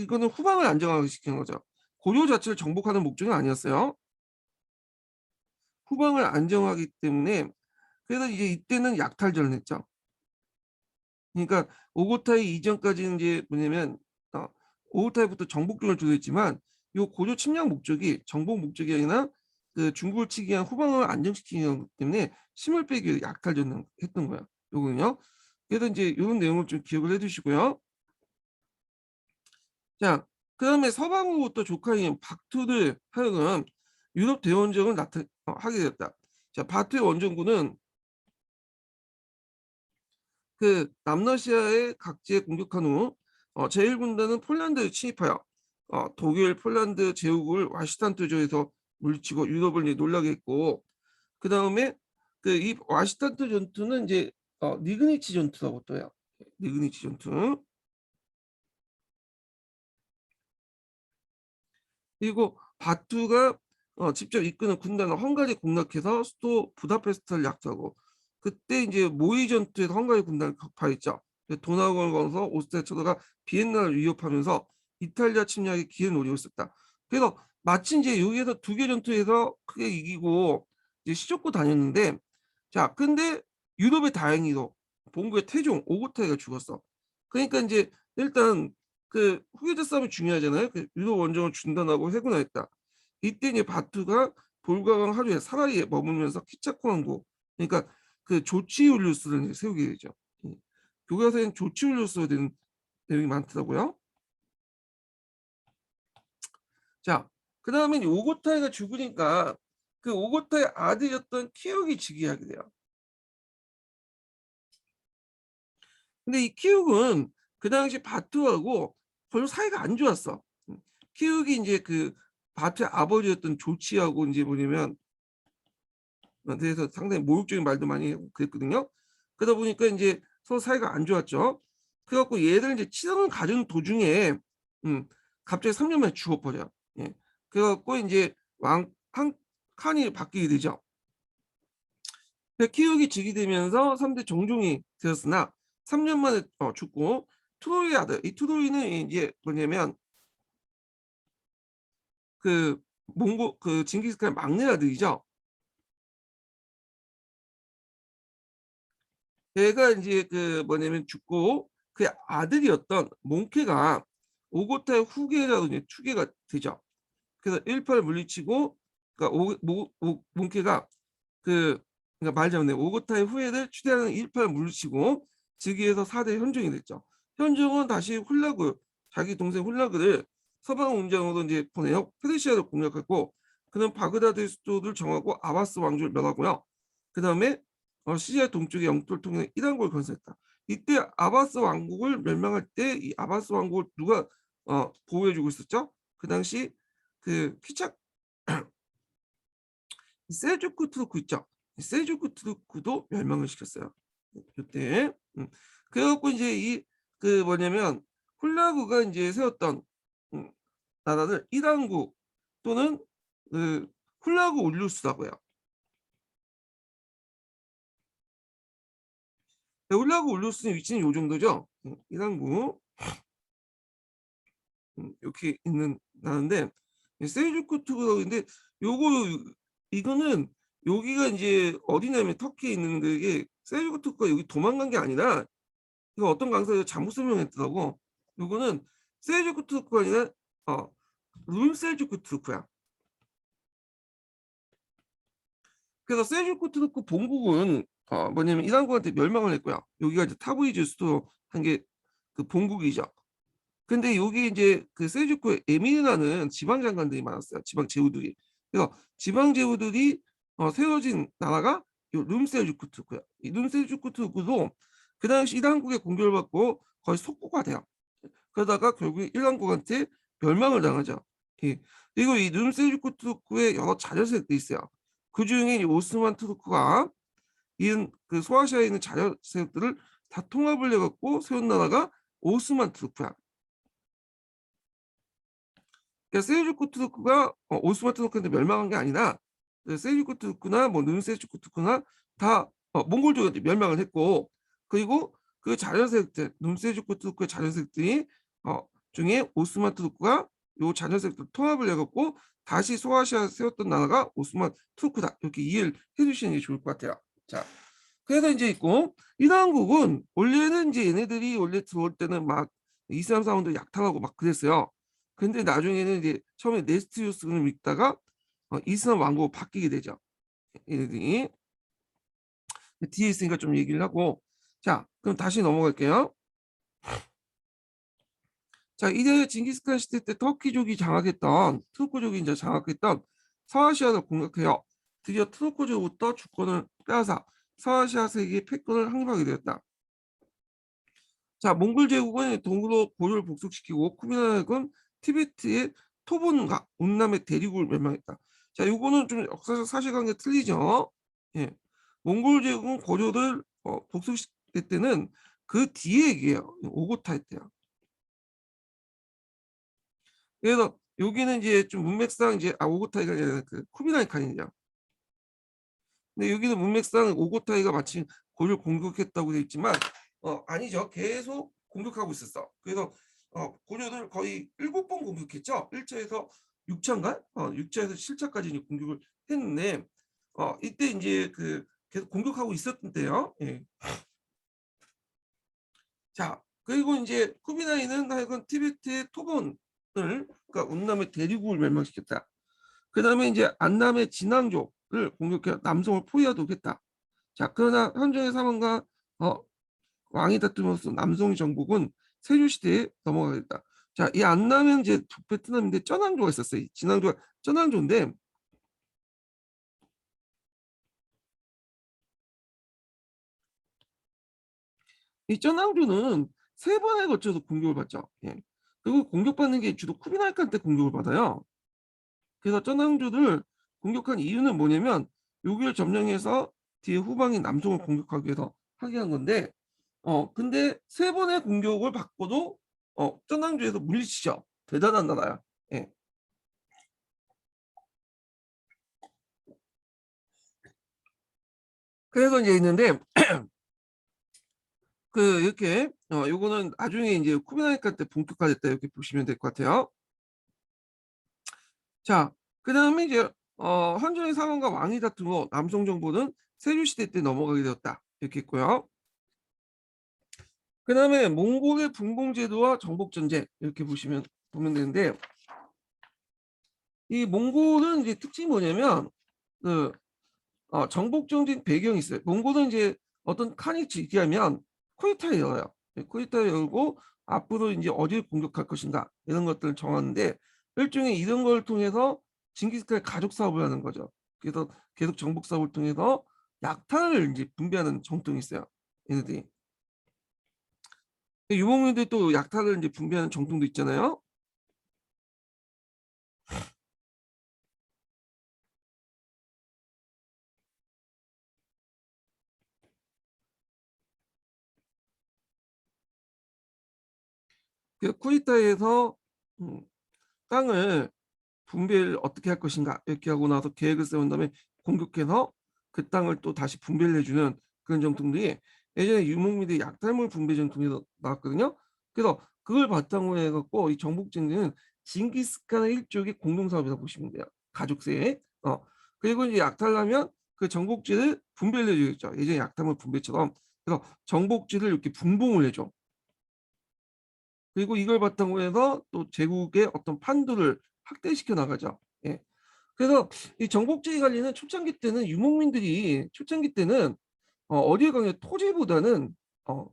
이거는 후방을 안정화시킨 거죠. 고려 자체를 정복하는 목적은 아니었어요. 후방을 안정하기 때문에 그래서 이제 이때는 약탈전을 했죠. 그러니까 오고타이 이전까지는 이제 뭐냐면 어, 오고타이부터 정복전을 주도했지만 요 고려 침략 목적이 정복 목적이 아니라 그 중국을 치기 위한 후방을 안정시키기 때문에 힘을 빼기 위해 약탈전을 했던 거야. 요거는요. 그래서 이제 이런 내용을 좀 기억을 해두시고요. 자, 그다음에 서방으로부터 조카인 박투를 하여금 유럽 대원정을 하게 되었다. 자, 바투의 원정군은 그 남러시아의 각지에 공격한 후 제1군단은 폴란드에 침입하여 독일, 폴란드 제국을 와시탄트조에서 물리치고 유럽을 이제 놀라게 했고 그 다음에 그 이 와시탄트 전투는 이제 리그니치 전투라고 또요. 리그니치 전투. 그리고 바투가 직접 이끄는 군단은 헝가리 공략해서 수도 부다페스트를 약수하고 그때 이제 모의 전투에서 헝가리 군단을 격파했죠. 도나우를 건너서 오스트리아 쳐다가 비엔나를 위협하면서 이탈리아 침략의 기회를 노리고 있었다. 그래서 마치 이제 여기에서 두 개 전투에서 크게 이기고 이제 시족고 다녔는데 자 근데 유럽의 다행히도 본국의 태종 오고타이가 죽었어. 그러니까 이제 일단 그 후계자 싸움이 중요하잖아요. 그 유럽 원정을 중단하고 해군하였다. 이때 이제 바투가 볼가강 하류에 사라리에 머물면서 키차코 항구 그러니까 그 조치울루스를 이제 세우게 되죠. 교과서에는 조치울루스가 되는 내용이 많더라고요. 자, 그 다음에 오고타이가 죽으니까 그 오고타의 아들이었던 키역이 즉위하게 돼요. 근데 이 키읔은 그 당시 바투하고 별로 사이가 안 좋았어. 키읔이 이제 그 바트의 아버지였던 조치하고 이제 뭐냐면 대해서 상당히 모욕적인 말도 많이 하고 그랬거든요. 그러다 보니까 이제 서로 사이가 안 좋았죠. 그래갖고 얘들 이제 치성을 가진 도중에 음, 갑자기 3년 만에 죽어버려요. 예. 그래갖고 이제 왕 칸이 바뀌게 되죠. 백희욱이 즉위되면서 3대 정종이 되었으나 3년 만에 죽고 트로이의 아들, 이 트로이는 이제 뭐냐면 그 몽고 그 징기스칸의 막내 아들이죠. 걔가 이제 그 뭐냐면 죽고 그 아들이었던 몽케가 오고타의 후계자로 이제 추계가 되죠. 그래서 일파를 물리치고 그러니까 몽케가 그 그러니까 말하자면 오고타의 후예를 추대하는 일파를 물리치고 즉위해서 4대 현종이 됐죠. 현종은 다시 훌라그 자기 동생 훌라그를 서방 운장으로 이제 보내요. 페르시아를 공략했고 그는 바그다드 수도를 정하고 아바스 왕조를 멸하고요. 그 다음에 시리아 동쪽의 영토를 통해 이란국을 건설했다. 이때 아바스 왕국을 멸망할 때 이 아바스 왕국을 누가 보호해주고 있었죠? 그 당시 그 키착 셀주크 투르크 있죠? 셀주크 투르크도 멸망을 시켰어요. 이때 그래갖고 이제 이 그 뭐냐면 훌라그가 이제 세웠던 음, 나라를 이란국 또는 그 훌라그 울루스라고요. 훌라그 울루스의 위치는 요 정도죠. 이란국 이렇게 있는 나는데 셀주크 투르크인데 요거 이거는 여기가 이제 어디냐면 터키에 있는 게 셀주크 투르크가 여기 도망간 게 아니라 이거 어떤 강사가 잘못 설명했더라고. 요거는 셀주크 투르크가 아니라 룸셀주크 투르크야. 그래서 셀주크 투르크 본국은 뭐냐면 이란국한테 멸망을 했고요. 여기가 이제 타브리즈 수도 한 게 그 본국이죠. 근데 여기 이제 그 셀주크에 에미르라는 지방 장관들이 많았어요. 지방 제후들이. 그래서 지방 제후들이 세워진 나라가 이 룸셀주크 투르크야. 이 룸셀주크 투르크도 그 당시 이란국의 공격을 받고 거의 속고가 돼요. 그러다가 결국 일란국한테 멸망을 당하죠. 예. 그리고 이 룸셀주크 투르크의 여러 자녀 세력도 있어요. 그 중에 오스만 투르크가 이은 그 소아시아에 있는 자녀 세력들을 다 통합을 해갖고 세운 나라가 오스만 투르크야. 그러니까 셀주크 투르크가 오스만 투르크한테 멸망한 게 아니라 셀주크 투르크나 뭐 룸셀주크 투르크나 다 몽골족한테 멸망을 했고 그리고 그 자녀 세력들 룸셀주크 투르크의 자녀 세력들이 중에 오스만 투르크가 요 자녀 세력들 통합을 해갖고 다시 소아시아 세웠던 나라가 오스만 투르크다 이렇게 이해를 해주시는 게 좋을 것 같아요. 자, 그래서 이제 있고 이란국은 원래는 이제 얘네들이 원래 들어올 때는 막 이슬람 사원들 약탈하고 막 그랬어요. 근데 나중에는 이제 처음에 네스티우스를 믿다가 이슬람 왕국으로 바뀌게 되죠. 얘네들이 뒤에 있으니까 좀 얘기를 하고 자 그럼 다시 넘어갈게요. 자 이제 징기스칸 시대 때 터키족이 장악했던 투르크족이 이제 장악했던 서아시아를 공격해요. 드디어 투르크족부터 주권을 빼앗아 서아시아 세계의 패권을 확립하게 되었다. 자, 몽골 제국은 동으로 고려를 복속시키고 쿠미나역은 티베트의 토본과 운남의 대륙을 멸망했다. 자, 요거는 좀 역사적 사실관계 틀리죠. 예. 몽골 제국은 고려를 복속시킬 때는 그 뒤에 얘기예요. 오고타이 때요. 그래서 여기는 이제 좀 문맥상 이제 오고타이가 아니라 그 쿠미나이 칸이죠. 근데 여기는 문맥상 오고타이가 마치 고려를 공격했다고 되어 있지만 아니죠. 계속 공격하고 있었어. 그래서 고려를 거의 7번 공격했죠. 1차에서 6차인가? 6차에서 7차까지 이제 공격을 했는데 이때 이제 그 계속 공격하고 있었던 때요. 예. 자, 그리고 이제 쿠비나이는 하여간 티베트의 토본을 그러니까 운남의 대륙을 멸망시켰다. 그 다음에 이제 안남의 진앙족을 공격해 남성을 포위하도록 했다. 자, 그러나 현종의 사망과 왕이 다툼으로써 남성의 정복은 세조 시대에 넘어가게 됐다. 자, 이 안남은 이제 북베트남인데 쩌낭조가 있었어요. 진앙조가 쩌낭조인데 이 쩌낭조는 3번에 걸쳐서 공격을 받죠. 예. 그리고 공격받는 게 주로 쿠비나이칸 때 공격을 받아요. 그래서 전왕조를 공격한 이유는 뭐냐면 요기를 점령해서 뒤에 후방인 남송을 공격하기 위해서 하게 한 건데 근데 세 번의 공격을 받고도 전왕조에서 물리치죠. 대단한 나라야. 예. 그래서 이제 있는데 그 이렇게 요거는 나중에 이제 쿠비나이카 때 본격화됐다 이렇게 보시면 될 것 같아요. 자, 그다음에 이제 한전의 상황과 왕위 다투고 남송 정부는 세조 시대 때 넘어가게 되었다. 이렇게 있고요. 그다음에 몽골의 분봉 제도와 정복 전쟁 이렇게 보면 되는데 이 몽골은 이제 특징이 뭐냐면 그 정복적인 배경이 있어요. 몽골은 이제 어떤 칸이 즉위하면 쿠데타를 열어요. 쿠데타를 열고 앞으로 이제 어디를 공격할 것인가 이런 것들을 정하는데 일종의 이런 걸 통해서 징기스칸의 가족 사업을 하는 거죠. 그래서 계속 정복 사업을 통해서 약탈을 이제 분배하는 정통이 있어요. 얘네들이. 유목민들이 또 약탈을 이제 분배하는 정통도 있잖아요. 그 쿠데타에서 음, 땅을 분배를 어떻게 할 것인가 이렇게 하고 나서 계획을 세운 다음에 공격해서 그 땅을 또 다시 분배를 해주는 그런 정통들이 예전에 유목민들의 약탈물 분배 정통에서 나왔거든요. 그래서 그걸 바탕으로 해갖고 이 정복진들은 징기스칸의 일족의 공동사업이라고 보시면 돼요. 가족세에. 그리고 이제 약탈하면 그 정복지를 분배를 해주겠죠. 예전에 약탈물 분배처럼. 그래서 정복지를 이렇게 분봉을 해줘. 그리고 이걸 바탕으로 해서 또 제국의 어떤 판도를 확대시켜 나가죠. 예. 그래서 이 정복제의 관리는 초창기 때는 유목민들이 초창기 때는 어디에 강해 토지보다는 어,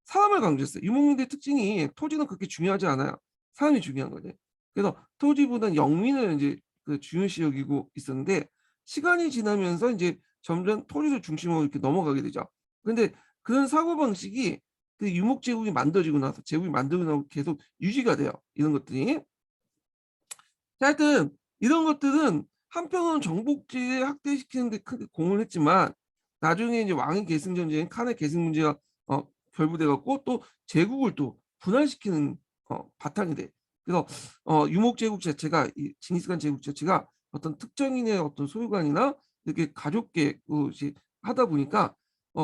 사람을 강조했어요. 유목민들의 특징이 토지는 그렇게 중요하지 않아요. 사람이 중요한 거죠. 그래서 토지보다는 영민을 이제 그 중요시 여기고 있었는데 시간이 지나면서 이제 점점 토지를 중심으로 이렇게 넘어가게 되죠. 그런데 그런 사고 방식이 그 유목 제국이 만들어지고 나서 제국이 만들고 나서 계속 유지가 돼요. 이런 것들이. 자, 하여튼 이런 것들은 한편으로는 정복지에 확대시키는 데 크게 공을 했지만 나중에 이제 왕의 계승 전쟁, 칸의 계승 문제가 결부돼 갖고 또 제국을 또 분할시키는 바탕이 돼. 그래서 유목 제국 자체가 이 징기스칸 제국 자체가 어떤 특정인의 어떤 소유관이나 이렇게 가족계 것이 하다 보니까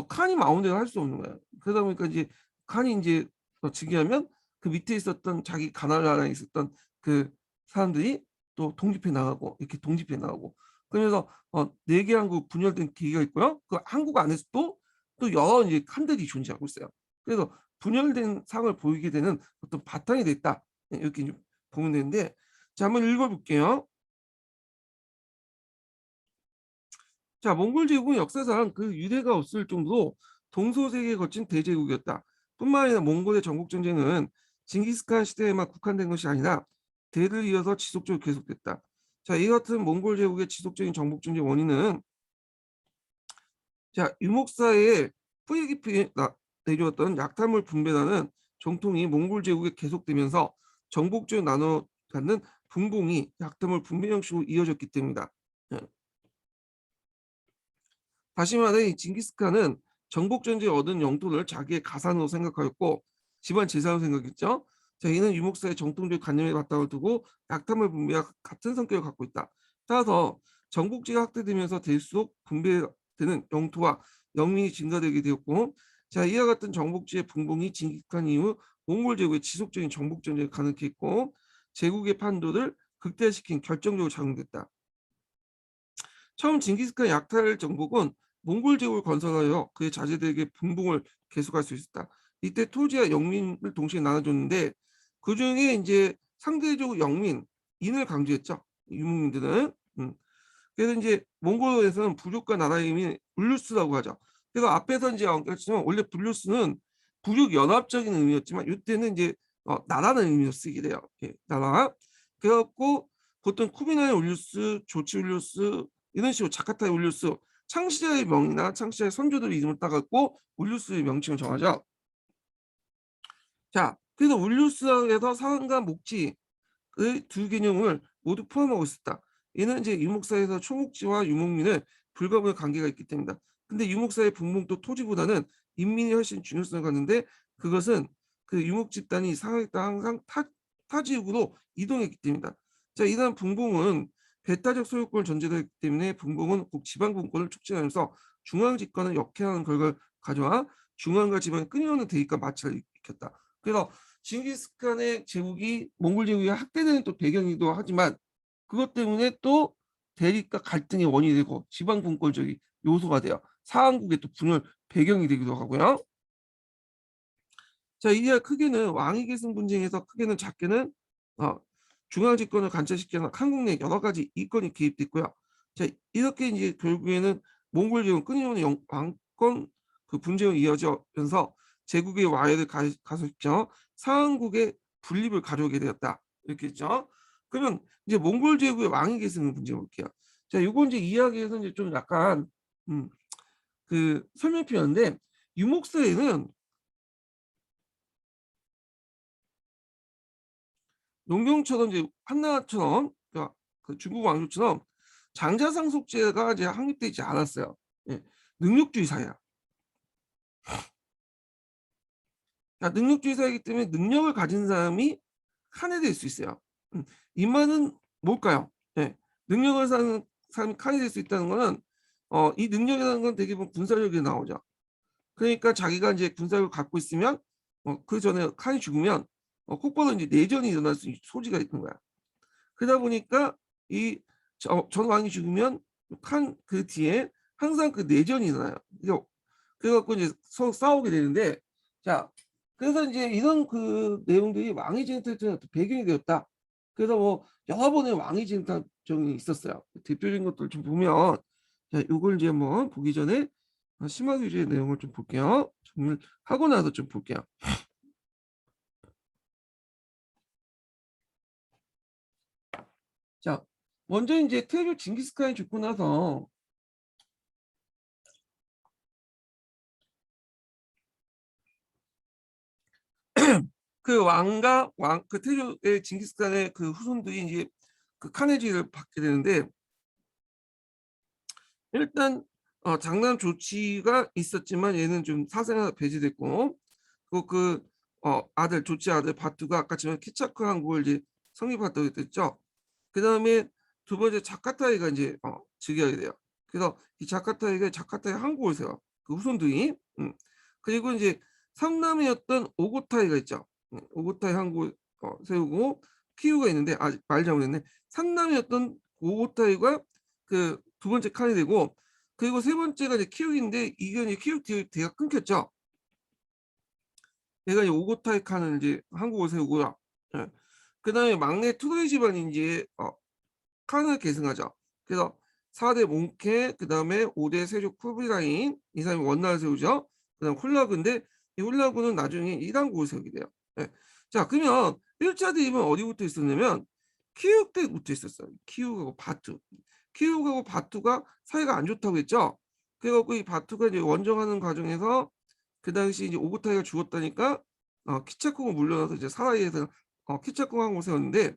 칸이 마음대로 할 수 없는 거야. 그러다 보니까 이제 칸이 이제 즉위하면 그 밑에 있었던 자기 가나라에 있었던 그 사람들이 또 독립해 나가고 이렇게 독립해 나가고 그러면서 네 개 한국 분열된 계기가 있고요. 그 한국 안에서도 또 여러 이제 칸들이 존재하고 있어요. 그래서 분열된 상을 보이게 되는 어떤 바탕이 됐다. 이렇게 좀 보면 되는데 자 한번 읽어볼게요. 자 몽골 제국은 역사상 그 유대가 없을 정도로 동서세계에 거친 대제국이었다. 뿐만 아니라 몽골의 전국 전쟁은 징기스칸 시대에만 국한된 것이 아니라 대를 이어서 지속적으로 계속됐다. 자, 이 같은 몽골 제국의 지속적인 정복 전쟁 원인은 자 유목사에 뿌리 깊이 내려왔던 약탈물 분배라는 정통이 몽골 제국에 계속되면서 정복적으로 나눠 갖는 분봉이 약탈물 분배 형식으로 이어졌기 때문이다. 예. 다시 말해 이 징기스칸은 정복 전쟁에 얻은 영토를 자기의 가산으로 생각하였고 집안 재산으로 생각했죠. 자, 이는 유목사의 정통적 관념에 바탕을 두고 약탈물 분배와 같은 성격을 갖고 있다. 따라서 정복지가 확대되면서 될수록 분배되는 영토와 영민이 증가되게 되었고 자, 이와 같은 정복지의 분봉이 징기스칸 이후 몽골 제국의 지속적인 정복 전쟁을 가능했고 제국의 판도를 극대화시킨 결정적으로 작용됐다. 처음 징기스칸 약탈 정복은 몽골 제국을 건설하여 그의 자제들에게 분봉을 계속할 수 있었다. 이때 토지와 영민을 동시에 나눠줬는데 그 중에 이제 상대적으로 영민, 인을 강조했죠. 유목민들은. 그래서 이제 몽골에서는 부족과 나라의 이름이 블루스라고 하죠. 그래서 앞에서 이제 언급했지만 원래 블루스는 부족 연합적인 의미였지만 이때는 이제 나라는 의미로 쓰게 돼요. 예, 나라. 그래갖고 보통 쿠비나의 울루스, 조치 울루스 이런 식으로 자카타의 울루스 창시자의 명이나 창시자의 선조들의 이름을 따갖고 울루스의 명칭을 정하죠. 자, 그래서 울루스에서 상과 목지 그 두 개념을 모두 포함하고 있었다. 이는 이제 유목사에서 초목지와 유목민은 불가분의 관계가 있기 때문이다. 근데 유목사의 분봉도 토지보다는 인민이 훨씬 중요성을 갖는데 그것은 그 유목 집단이 상하에 따라 항상 타 지역으로 이동했기 때문이다. 자, 이러한 분봉은 배타적 소유권을 전제되기 때문에 분봉은 꼭 지방 분권을 촉진하면서 중앙 집권을 역행하는 결과를 가져와 중앙과 지방의 끊임없는 대립과 마찰을 일으켰다. 그래서 징기스칸의 제국이 몽골 제국이 확대되는 또 배경이기도 하지만 그것 때문에 또 대립과 갈등의 원인이 되고 지방 분권적인 요소가 되어 상한국의 또 분열 배경이 되기도 하고요. 자, 이에 크게는 왕위 계승 분쟁에서 크게는 작게는 어, 중앙 집권을 관철시키는 한국 내 여러 가지 이권이 개입됐고요. 자, 이렇게 이제 결국에는 몽골 제국은 끊임없는 왕권 그 분쟁이 이어지면서 제국의 와해를 가속시켜 상한국의 분립을 가져오게 되었다. 이렇게 했죠. 그러면 이제 몽골 제국의 왕위 계승 분쟁 볼게요. 자, 이건 이제 이야기에서 이제 좀 약간 그 설명 필요한데 유목사에는 농경처럼 이제 한나라처럼 그러니까 그 중국 왕조처럼 장자상속제가 이제 확립되지 않았어요. 예. 능력주의 사회야. 그러니까 능력주의 사회이기 때문에 능력을 가진 사람이 칸이 될 수 있어요. 이 말은 뭘까요? 예. 능력을 사는 사람이 칸이 될 수 있다는 거는 이 능력이라는 건 대부분 군사력이 나오죠. 그러니까 자기가 이제 군사력을 갖고 있으면 그 전에 칸이 죽으면 곧바로 이제 내전이 일어날 수 있는 소지가 있는 거야. 그러다 보니까 이 전왕이 죽으면 한 그 뒤에 항상 그 내전이 일어나요. 그래갖고 이제 서로 싸우게 되는데 자 그래서 이제 이런 그 내용들이 왕위 쟁탈전의 배경이 되었다. 그래서 뭐 여러 번의 왕위 쟁탈전이 있었어요. 대표적인 것들 좀 보면 자 요걸 이제 한번 보기 전에 심화 규제의 내용을 좀 볼게요. 정리를 하고 나서 좀 볼게요. 자 먼저 이제 태조 징기스칸이 죽고 나서 그 왕과 그 태조의 징기스칸의 그 후손들이 이제 그 칸헤지를 받게 되는데 일단 장남 조치가 있었지만 얘는 좀 사생활 배제됐고 그리고 그 아들 조치 아들 바투가 아까처럼 키차크 항구를 이제 성립했다고 했죠. 그 다음에 두 번째 자카타이가 이제 즉위하게 돼요. 그래서 이 자카타이가 자카타이 항구를 세워 그 후손들이 그리고 이제 삼남이었던 오고타이가 있죠. 오고타이 항구 세우고 키우가 있는데 아직 말 잘못했네. 삼남이었던 오고타이가 그 두 번째 칸이 되고 그리고 세 번째가 이제 키우인데 이게 이제 키우 대가 끊겼죠. 얘가 이제 오고타이 칸을 이제 한국을 세우고요. 예. 그다음에 막내 투도이 집안이 이제 칸을 계승하죠. 그래서 4대 몽케 그다음에 5대 세족 쿠비라인 이 사람이 원나라를 세우죠. 그다음 훌라그인데 이 훌라그는 나중에 이단국을 세우게 돼요. 예. 자 그러면 1차 대립은 어디부터 있었냐면 키우 때부터 있었어요. 키우하고 바투. 키우하고 바투가 사이가 안 좋다고 했죠. 그래갖고 이 바투가 이제 원정하는 과정에서 그 당시 이제 오고타이가 죽었다니까 키차콩을 물려놔서 이제 사라이에서 키차콩 항공을 세웠는데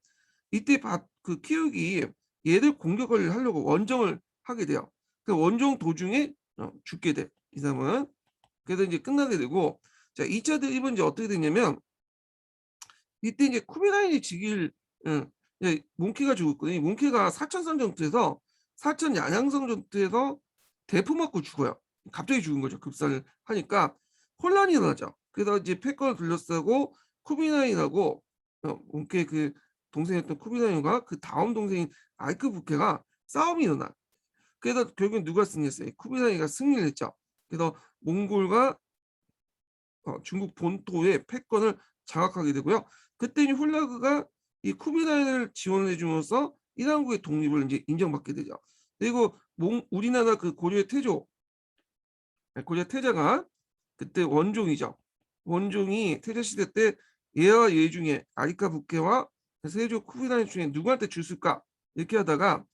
이때 그 키우기 얘들 공격을 하려고 원정을 하게 돼요. 그 원정 도중에 죽게 돼. 이 사람은. 그래서 이제 끝나게 되고 자 2차 대립은 이제 어떻게 됐냐면 이때 이제 쿠비라인이 즉위를 몽키가 죽었거든요. 몽키가 사천성 전투에서 사천 양양성 전투에서 대포 맞고 죽어요. 갑자기 죽은 거죠. 급사를 하니까 혼란이 일어나죠. 그래서 이제 패권을 둘러싸고 쿠비라인하고 몽키의 그 동생이었던 쿠비라인과 그 다음 동생인 아이크 부케가 싸움이 일어나. 그래서 결국엔 누가 승리했어요? 쿠비라인이 승리를 했죠. 그래서 몽골과 중국 본토의 패권을 장악하게 되고요. 그때 훌라그가 이 쿠비라인을 지원해 줌으로써 이란국의 독립을 이제 인정받게 되죠. 그리고 우리나라 그 고려 태자가 그때 원종이죠. 원종이 태자 시대 때 얘와 얘 중에 아리카 북해와 세조 쿠비라인 중에 누구한테 줬을까 이렇게 하다가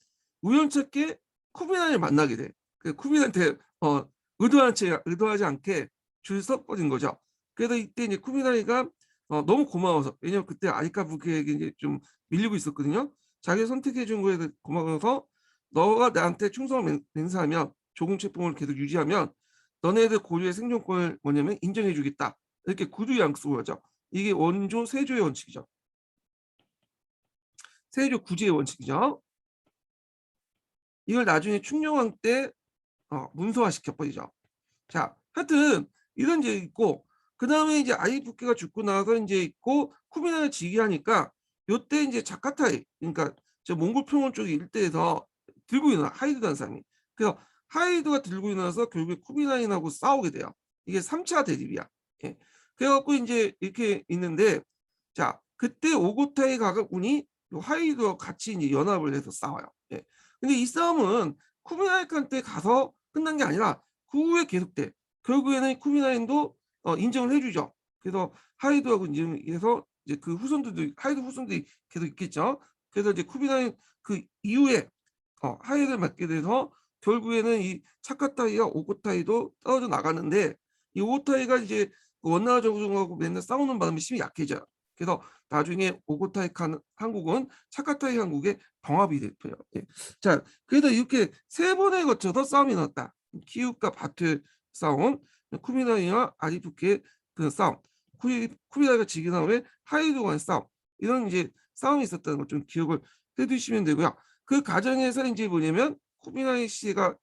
우연찮게 쿠비라인을 만나게 돼. 그 쿠비라인한테 의도하지 않게 줄 서버린 거죠. 그래서 이때 이제 쿠비라이가 너무 고마워서 왜냐면 그때 아리카 북해에게 이제 좀 밀리고 있었거든요. 자기 선택해 준 거에 대해 고마워서 너가 나한테 충성을 맹세하면 조공 채권을 계속 유지하면 너네들 고유의 생존권을 뭐냐면 인정해 주겠다. 이렇게 구두 약속을 하죠. 이게 원조 세조의 원칙이죠. 세조 구제의 원칙이죠. 이걸 나중에 충녕왕 때 문서화 시켜버리죠. 자, 하여튼 이런 게 있고 그다음에 이제 아이부케가 죽고 나서 이제 있고 쿠비나를 즉위하니까 요때 이제 자카타이 그러니까 저 몽골 평원 쪽 일대에서 들고 일어나 하이드라는 사람이. 그래서 하이드가 들고 일어나서 결국에 쿠비나인하고 싸우게 돼요. 이게 3차 대립이야. 예. 그래갖고 이제 이렇게 있는데 자 그때 오고타이 가가군이 요 하이드와 같이 이제 연합을 해서 싸워요. 예. 근데 이 싸움은 쿠비나이칸테 가서 끝난 게 아니라 그 후에 계속돼. 결국에는 쿠비나인도 인정을 해주죠. 그래서 하이드하고 인정해서 이제 그 후손들도 하이드 후손들이 계속 있겠죠. 그래서 이제 쿠비나인 그 이후에 하이드를 맡게 돼서 결국에는 이 차카타이와 오고타이도 떨어져 나가는데 이 오고타이가 이제 그 원나라 정종하고 맨날 싸우는 바람에 힘이 약해져요. 그래서 나중에 오고타이 한국은 차카타이 한국의 병합이 됐고요. 예. 자, 그래서 이렇게 세 번에 거쳐서 싸움이 났다. 키읔과 바투의 싸움, 쿠비나이와 아리푸케의 그 싸움, 쿠비나이가 지기 다음에 하이드 간의 싸움, 이런 이제 싸움이 있었다는 걸 좀 기억을 해두시면 되고요. 그 과정에서 이제 뭐냐면 쿠비나이 씨가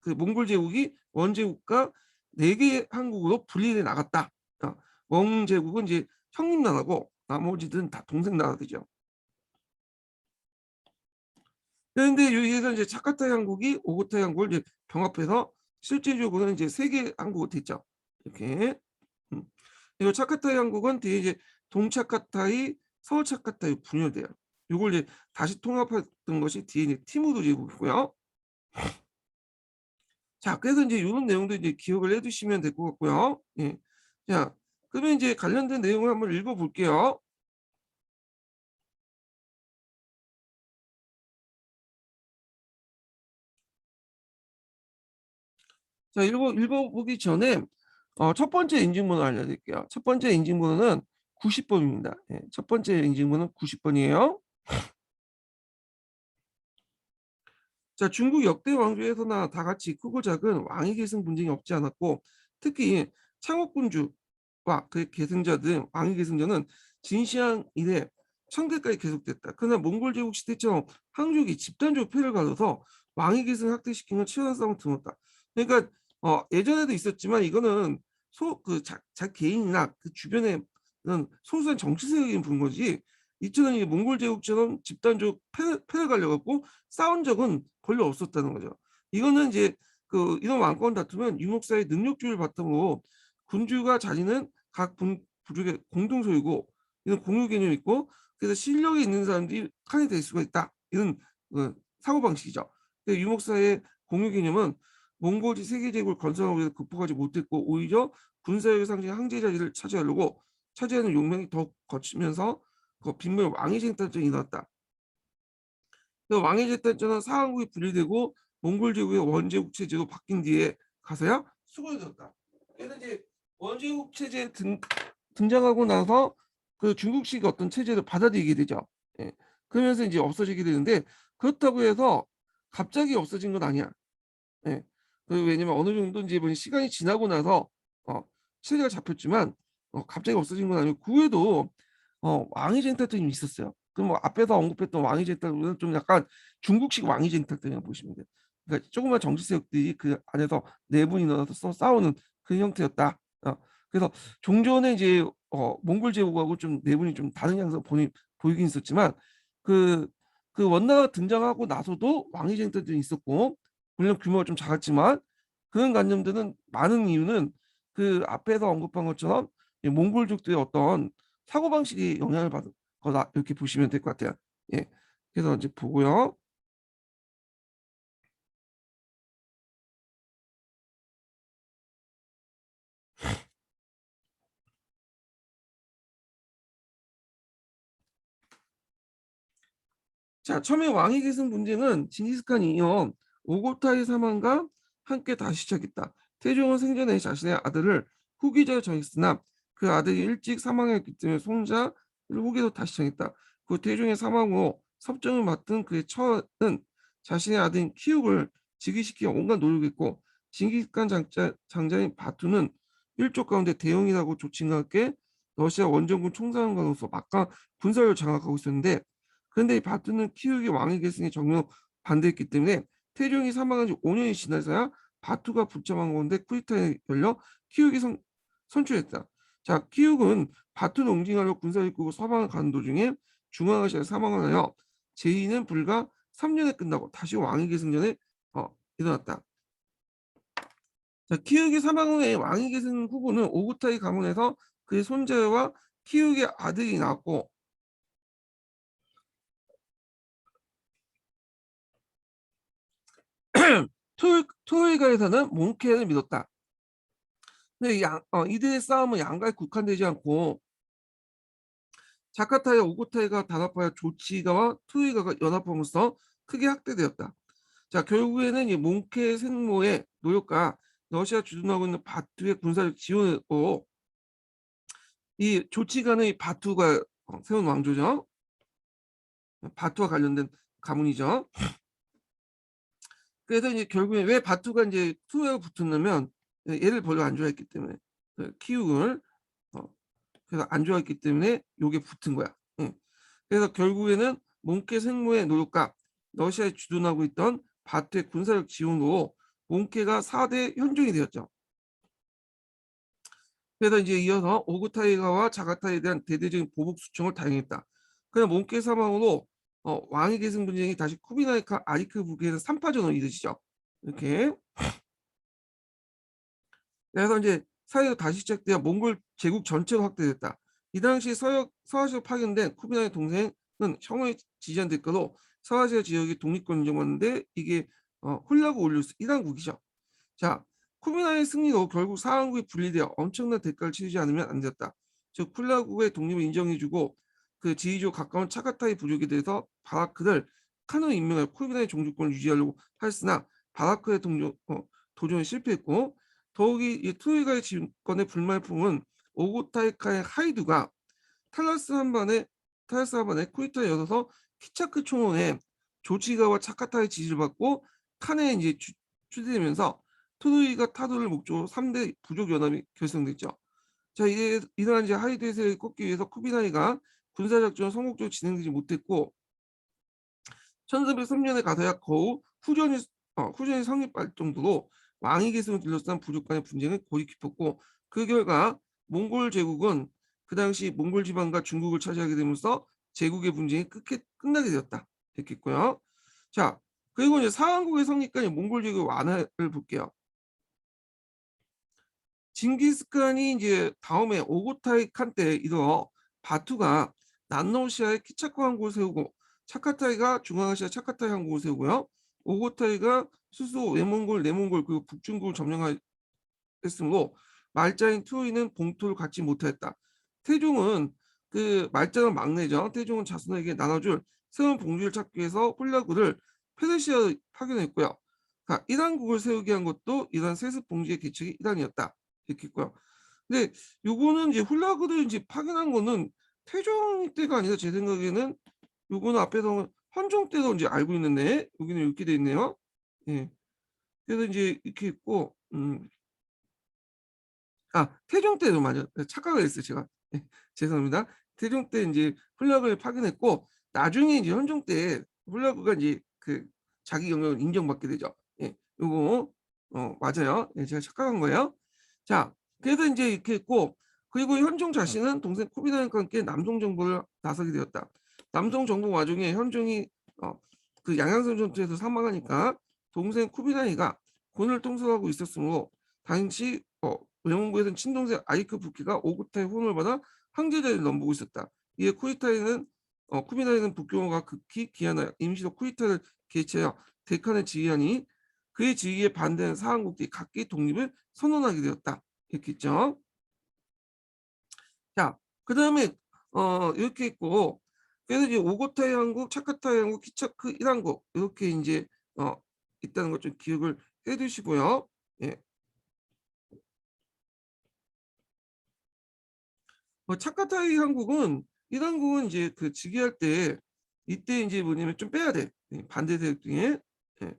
그 몽골 제국이 원제국과 4개 한국으로 분리돼 나갔다. 원제국은 이제 형님 나라고 나머지들은 다 동생 나라들이죠. 그런데 여기에서 이제 차카타이 한국이 오고타이 한국을 이제 병합해서 실제적으로는 이제 3개 한국이 됐죠. 이렇게. 그리고 차카타이 한국은 뒤에 이제 동차카타이, 서울차카타이 분열돼요. 요걸 이제 다시 통합했던 것이 뒤에 이제 티무르 제국이고요. 자, 그래서 이제 요런 내용도 이제 기억을 해 두시면 될 것 같고요. 예. 자, 그러면 이제 관련된 내용을 한번 읽어 볼게요. 자, 읽어보기 전에 첫 번째 인증번호 알려드릴게요. 첫 번째 인증번호는 90번입니다. 예, 첫 번째 인증번호는 90번이에요. 자, 중국 역대 왕조에서나 다 같이 크고 작은 왕위 계승 분쟁이 없지 않았고 특히 창옥군주와 그 계승자들 왕위 계승자는 진시황 이래 1000대까지 계속됐다. 그러나 몽골 제국 시대처럼 황족이 집단적으로 패를 가져서 왕위 계승을 확대시키는 치열한 싸움을 드물었다. 그러니까 예전에도 있었지만 이거는 자 개인이나 그 주변에는 소수한 정치 세력이 부른 거지 이처럼 이 몽골 제국처럼 집단적 패를 가려갖고 싸운 적은 별로 없었다는 거죠. 이거는 이제 그 이런 왕권 다툼은 유목사의 능력주의를 바탕으로 군주가 자리는 각 부족의 공동 소유고 이런 공유 개념이 있고 그래서 실력이 있는 사람들이 칸이 될 수가 있다. 이런 사고 방식이죠. 유목사의 공유 개념은 몽골이 세계 제국을 건설하기 위해서 극복하지 못했고 오히려 군사력의 상징 항제 자리를 차지하려고 차지하는 용맹이 더 거치면서 그 빈물 왕위 쟁탈전이 일어났다. 그 왕위 쟁탈전은 사한국이 분리되고 몽골 제국의 원제국 체제로 바뀐 뒤에 가서야 수고해졌다. 그래서 이제 원제국 체제 등장하고 나서 그 중국식 어떤 체제를 받아들이게 되죠. 예. 그러면서 이제 없어지게 되는데 그렇다고 해서 갑자기 없어진 건 아니야. 예. 왜냐면 어느 정도 이제 시간이 지나고 나서 체제가 잡혔지만 갑자기 없어진 건 아니고 그 후에도 왕위 쟁탈전이 있었어요. 그럼 뭐 앞에서 언급했던 왕위 쟁탈전은 좀 약간 중국식 왕위 쟁탈전이라고 보시면 돼요. 그러니까 조그만 정치 세력들이 그 안에서 내분이 일어나서 싸우는 그 형태였다. 그래서 종전에 이제 몽골 제국하고 좀 내분이 좀 다른 양상 보이긴 있었지만 그 원나라가 등장하고 나서도 왕위 쟁탈전이 있었고 물론 규모가 좀 작았지만 그런 관념들은 많은 이유는 그 앞에서 언급한 것처럼 이 몽골족들의 어떤 사고방식이 영향을 받은 거다 이렇게 보시면 될 것 같아요. 예. 그래서 이제 보고요. 자, 처음에 왕위 계승 분쟁은 징기스칸이 이어 오고타의 사망과 함께 다시 시작했다. 태종은 생전에 자신의 아들을 후기자로 정했으나 그 아들이 일찍 사망했기 때문에 손자를 후기로 다시 정했다. 그 태종의 사망 후 섭정을 맡은 그의 처는 자신의 아들인 키읔을 즉위시키기 온갖 노력했고, 징기스칸 장자인 바투는 일족 가운데 대형이라고 조칭과 함께 러시아 원정군 총사령관으로서 막강 군사력을 장악하고 있었는데, 그런데 이 바투는 키읔이 왕위 계승에 정면 반대했기 때문에 태종이 사망한 지 5년이 지나서야 바투가 붙잡은 건데 쿠데타에 열려 키읔이 선출했다. 자, 키읔은 바투를 옹징하려 군사를 이끌고 서방을 가는 도중에 중앙아시아에 사망을 하여 제위는 불과 3년에 끝나고 다시 왕위 계승 전에 일어났다. 자, 키읔이 사망 후에 왕위 계승 후보는 오구타이 가문에서 그의 손자와 키읔의 아들이 낳았고, 토요일가에서는 몽케를 믿었다. 근데 이들의 싸움은 양가에 국한되지 않고 자카타와 오고타이가 단합하여 조치가와 투이가가 연합함으로써 크게 확대되었다. 자, 결국에는 이 몽케 생모의 노력과 러시아 주둔하고 있는 바투의 군사력 지원으로 이 조치가는 바투가 세운 왕조죠. 바투와 관련된 가문이죠. 그래서 이제 결국에 왜 바투가 이제 투에 붙었냐면 얘를 별로 안 좋아했기 때문에 키읔을 그래서 안 좋아했기 때문에 요게 붙은 거야. 응. 그래서 결국에는 몽케 생모의 노력과 러시아에 주둔하고 있던 바투의 군사력 지원으로 몽케가 4대 현종이 되었죠. 그래서 이제 이어서 오구타이가와 자가타에 대한 대대적인 보복 수청을 다행했다. 그러나 몽케 사망으로 왕위 계승 분쟁이 다시 쿠비나이카 아리크 부기에서 3파전으로 이어지죠. 이렇게. 그래서 이제 사회가 다시 시작되어 몽골 제국 전체로 확대됐다. 이 당시 서아시아 파견된 쿠비나의 동생은 형의 지지한 대가로 서아시아 지역의 독립권 인정받는데 이게 훌라구 올리우스 이란국이죠. 자, 쿠비나의 승리로 결국 사한국이 분리되어 엄청난 대가를 치르지 않으면 안 됐다. 즉 훌라구의 독립을 인정해주고 그 지휘조 가까운 차가타이 부족에 대해서 바라크를 칸으로 임명해 쿠비나의 종주권을 유지하려고 하였으나 바라크의 도전에 실패했고, 더욱이 이 투이가의 집권의 불말품은 오고타이카의 하이두가 탈라스 한반에 쿠이타에 열어서 키차크 총원에 조치가와 차카타의 지지를 받고 칸에 이제 추대되면서 투이가 타도를 목적으로 3대 부족 연합이 결성됐죠. 자, 이러한 이제 하이두의 세력을 꺾기 위해서 쿠비나이가 군사작전을 성공적으로 진행되지 못했고 1403년에 가서야 거우 후전이 성립할 정도로 왕위 계승을 둘러싼 부족 간의 분쟁은 골이 깊었고, 그 결과 몽골 제국은 그 당시 몽골 지방과 중국을 차지하게 되면서 제국의 분쟁이 끝나게 되었다. 됐겠고요. 자, 그리고 이제 사한국의 성립까지 몽골 제국의 완화를 볼게요. 징기스칸이 이제 다음에 오고타이 칸 때 이르러 바투가 남러시아의 키차크 항구를 세우고 차카타이가 중앙아시아 차카타이 항구를 세우고요. 오고타이가 수소 외몽골, 내몽골 그리고 북중국을 점령했으므로 말자인 투이는 봉토를 갖지 못하였다. 태종은 그 말자는 막내죠. 태종은 자손에게 나눠줄 새로운 봉주를 찾기 위해서 홀라구를 페르시아에 파견했고요. 그러니까 이란국을 세우게 한 것도 이란 세습 봉지의 계책이 이란이었다. 이렇게 있고요. 근데 요거는 이제 홀라그를 이제 파견한 거는 태종 때가 아니라 제 생각에는 요거는 앞에서 헌종 때도 이제 알고 있는데 여기는 이렇게 돼 있네요. 예. 그래서 이제 이렇게 있고 태종 때도 맞아. 착각을 했어요, 제가. 예, 죄송합니다. 태종 때 이제 홀라그를 파견했고 나중에 이제 헌종 때 홀라그가 이제 그 자기 영역을 인정받게 되죠. 예. 요거 맞아요. 예, 제가 착각한 거예요. 자, 그래서 이제 이렇게 했고 그리고 현종 자신은 동생 쿠비나이와 함께 남송 정부를 나서게 되었다. 남송 정부 와중에 현종이 그 양양선 전투에서 사망하니까 동생 쿠비나이가 군을 통솔하고 있었으므로 당시 외문부에서는 친동생 아이크 부키가 오구타의 후원을 받아 황제자리를 넘보고 있었다. 이에 쿠비나이는 북경호가 극히 기한하여 임시로 쿠이타를 개최하여 대칸을 지휘하니 그의 지위에 반대하는 사한국들이 각기 독립을 선언하게 되었다. 이렇게 있죠. 자, 그 다음에 이렇게 있고 그래서 이제 오고타의 한국, 차카타의 한국, 키차크 1한국 이렇게 이제 있다는 것 좀 기억을 해두시고요. 예. 차카타이 한국은 1한국은 이제 그 즉위할 때 이때 이제 뭐냐면 좀 빼야 돼. 반대 세력 중에. 예.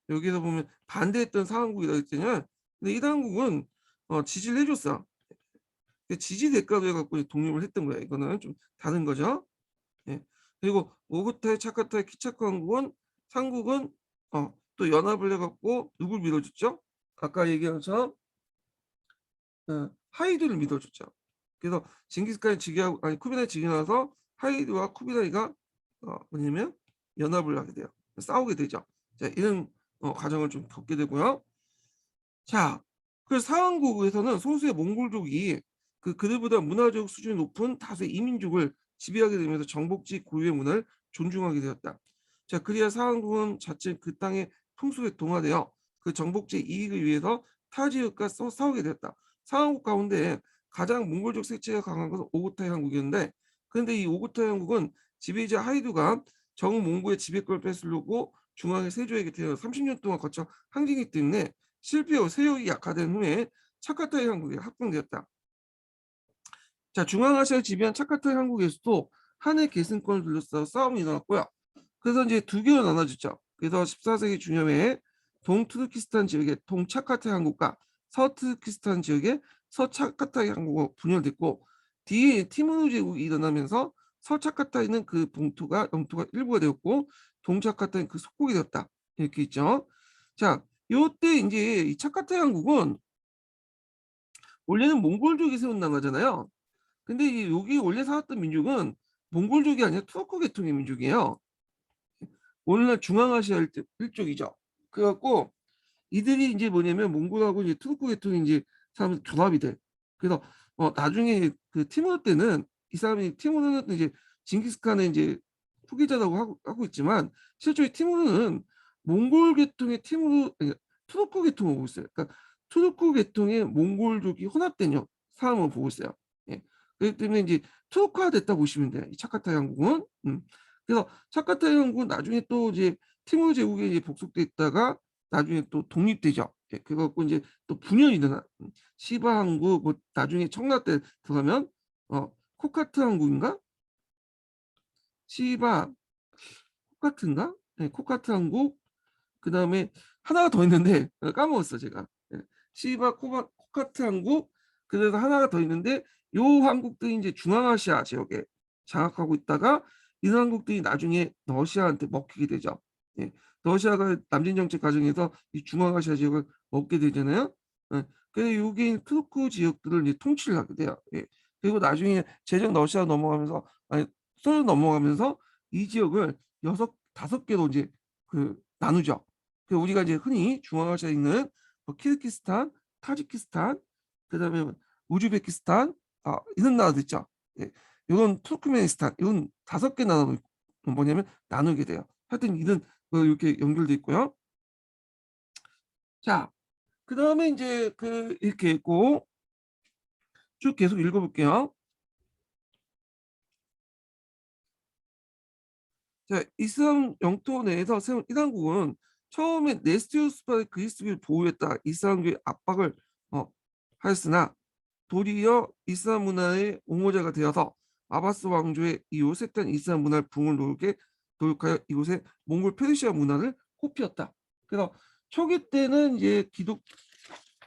여기서 보면 반대했던 상황국이라고 했잖아요. 근데 이 당국은 지지를 해줬어. 지지 대가로 해갖고 독립을 했던 거야. 이거는 좀 다른 거죠. 예. 그리고 오구타의 차카타의 키차쿠 왕국은 상국은 또 연합을 해갖고 누굴 밀어줬죠? 아까 얘기한 것처럼 하이드를 밀어줬죠. 그래서 징기스칸이 즉위하고 아니 쿠비라이 즉위 나서 하이드와 쿠비라이가 뭐냐면 연합을 하게 돼요. 싸우게 되죠. 자, 이런 과정을 좀 겪게 되고요. 자, 그 상한국에서는 소수의 몽골족이 그들보다 문화적 수준이 높은 다수의 이민족을 지배하게 되면서 정복지 고유의 문화를 존중하게 되었다. 자, 그리야 상한국은 자체 그 땅의 풍속에 동화되어 그 정복지의 이익을 위해서 타 지역과 싸우게 되었다. 상한국 가운데 가장 몽골족 색채가 강한 것은 오구타이 한국이었는데, 그런데 이 오구타이 한국은 지배자 하이두가 정몽고의 지배권을 뺏으려고 중앙의 세조에게 대해 30년 동안 거쳐 항쟁이기 때문에 실패 후 세력이 약화된 후에 차카타이 한국에 합병되었다. 자, 중앙아시아를 지배한 차카타이 한국에서도 한해 계승권을 둘러싸 싸움이 일어났고요. 그래서 이제 두 개로 나눠졌죠. 그래서 14세기 중엽에 동투르키스탄 지역의 동차카타이 한국과 서투르키스탄 지역의 서차카타이 한국으로 분열됐고, 뒤에 티무르 제국이 일어나면서 서차카타이는 그 영토가 일부가 되었고 동차카타이는 그 속국이 되었다. 이렇게 있죠. 자, 요때 이제 이 차카타이 한국은 원래는 몽골족이 세운 나라잖아요. 근데 여기 원래 살았던 민족은 몽골족이 아니라 투르크 계통의 민족이에요. 오늘날 중앙아시아 일족이죠. 그래갖고 이들이 이제 뭐냐면 몽골하고 이제 투르크 계통이 이제 사람 결합이 돼. 그래서 나중에 그 티무르 때는 이 사람이 티무르는 이제 징기스칸의 이제 후계자라고 하고 있지만 실제로 티무르는 몽골 계통의 투르크 계통을 보고 있어요. 그러니까 투르크 계통의 몽골족이 혼합된 사람을 보고 있어요. 예. 그렇기 때문에 이제 투르크화 됐다 보시면 돼요. 이 차카타이 왕국은. 그래서 차카타이 왕국은 나중에 또 이제 티무르 제국에 이제 복속돼 있다가 나중에 또 독립되죠. 예, 그래갖고 이제 또 분열이 일어나. 시바 항구, 뭐 나중에 청나 때 들어가면 코카트 항구인가? 시바 코카트인가? 네, 코카트 항구. 그 다음에 하나가 더 있는데 까먹었어 제가. 예, 시바 코카트 항구. 그래서 하나가 더 있는데 요 항국들이 이제 중앙아시아 지역에 장악하고 있다가 이 항국들이 나중에 러시아한테 먹히게 되죠. 예, 러시아가 남진 정책 과정에서 이 중앙아시아 지역을 먹게 되잖아요. 예, 그래서 여기 투르크 지역들을 이제 통치를 하게 돼요. 예, 그리고 나중에 제정 러시아 넘어가면서 아니 소련 넘어가면서 이 지역을 다섯 개로 이제 나누죠. 그 우리가 이제 흔히 중앙아시아에 있는 뭐 키르기스탄, 타지키스탄, 그다음에 우즈베키스탄 이런 나라들 있죠. 예, 이런 투르크메니스탄 이런 다섯 개 나라로 뭐냐면 나누게 돼요. 하여튼 이런 이렇게 연결돼 있고요. 자, 그다음에 이제 이렇게 있고 쭉 계속 읽어볼게요. 자, 이슬람 영토 내에서 세운 이단국은 처음에 네스티우스파의 그리스도교를 보호했다. 이슬람교의 압박을 하였으나 도리어 이슬람 문화의 옹호자가 되어서 아바스 왕조의 이후 색다른 이슬람 문화를 붕을 노력하여 이곳에 몽골 페르시아 문화를 호피었다. 그래서 초기 때는 이제 기독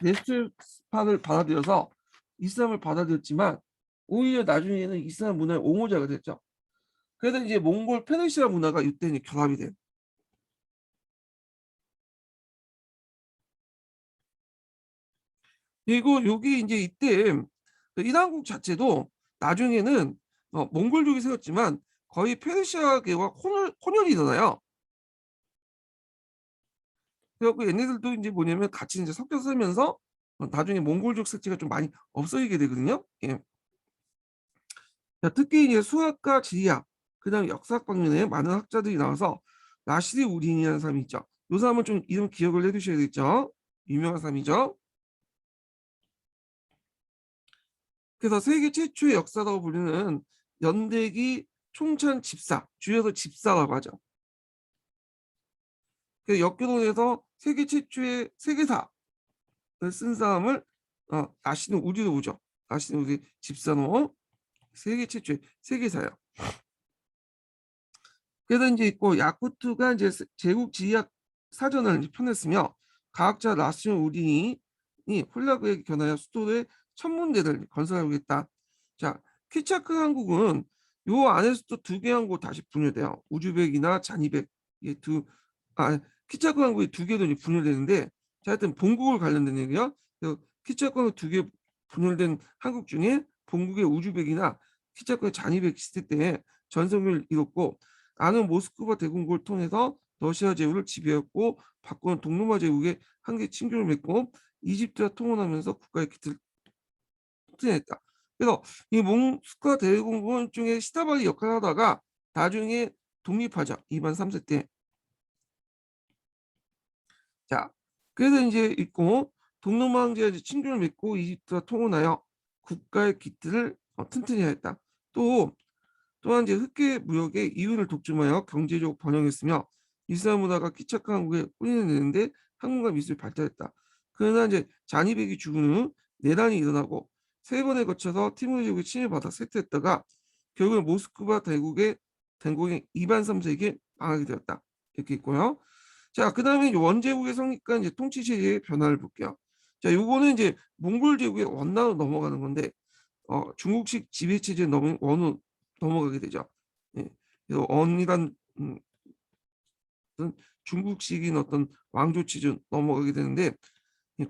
네스티우스파를 받아들여서 이슬람을 받아들였지만 오히려 나중에는 이슬람 문화의 옹호자가 됐죠. 그래서 이제 몽골 페르시아 문화가 이때 이제 결합이 돼요. 그리고 여기 이제 이때 이란국 자체도 나중에는 몽골족이 세웠지만 거의 페르시아계와 혼혈이 일어나요. 그래갖고 얘네들도 이제 뭐냐면 같이 이제 섞여 살면서 나중에 몽골족 색채가 좀 많이 없어지게 되거든요. 예. 자, 특히 이제 수학과 지리학, 그다음 역사학 방면에 많은 학자들이 나와서 라시드 우딘이라는 사람이 있죠. 이 사람은 좀 이름 기억을 해두셔야겠죠. 유명한 사람이죠. 그래서 세계 최초의 역사라고 불리는 연대기 총찬 집사, 줄여서 집사라고 하죠. 그 역교동에서 세계 최초의 세계사를 쓴 사람을 아시는 우리도 보죠. 아시는 우리 집사노 세계 최초의 세계사예요. 그래서 이제 있고 야쿠트가 이제 제국 지리학 사전을 이제 펴냈으며 과학자 라스온 우린이 폴라그에 견하여 수도에 천문대를 건설하겠다. 자, 키차크 항국은 요 안에서도 두 개 항구 다시 분열돼요. 우즈벡이나 자니벡 이두 키차크 항구에 두 개도 이제 분열되는데, 자, 하여튼 본국을 관련된 얘기요. 키차크 항구 두 개 분열된 한국 중에 본국의 우즈벡이나 키차크의 자니벡 시대 때 전성을 이뤘고, 아는 모스크바 대공국을 통해서 러시아 제국을 지배했고 바꾸는 동로마 제국의 한계 친교를 맺고 이집트와 통혼하면서 국가의 기틀을 확진했다. 그래서 이 모스크바 대공국은 일종의 시다바리 역할을 하다가 나중에 독립하죠. 2만 3세 때. 자, 그래서 이제 있고 동로마 황제와 친교를 맺고 이집트와 통혼하여 국가의 기틀을 튼튼히 하였다. 또한 이제 흑계 무역의 이윤을 독점하여 경제적 번영했으며 이슬람 문화가 키차크 한국에 뿌리를 내는데 학문과 미술이 발달했다. 그러나 이제 자니백이 죽은 후 내란이 일어나고 세 번에 거쳐서 티모리 제국의 침해받아 쇠퇴했다가 결국은 모스크바 대국의 이반 3세기에 망하게 되었다. 이렇게 있고요. 자, 그다음에 원제국의 성립과 이제 통치 체제의 변화를 볼게요. 자, 요거는 이제 몽골 제국의 원나로 넘어가는 건데 중국식 지배 체제 원으로 넘어가게 되죠. 예. 그래서 원이란 어떤 중국식인 어떤 왕조 체제 넘어가게 되는데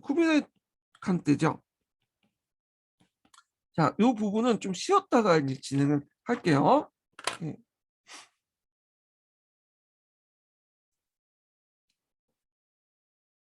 쿠빌라이 칸 때죠. 자, 이 부분은 좀 쉬었다가 이제 진행을 할게요. 예.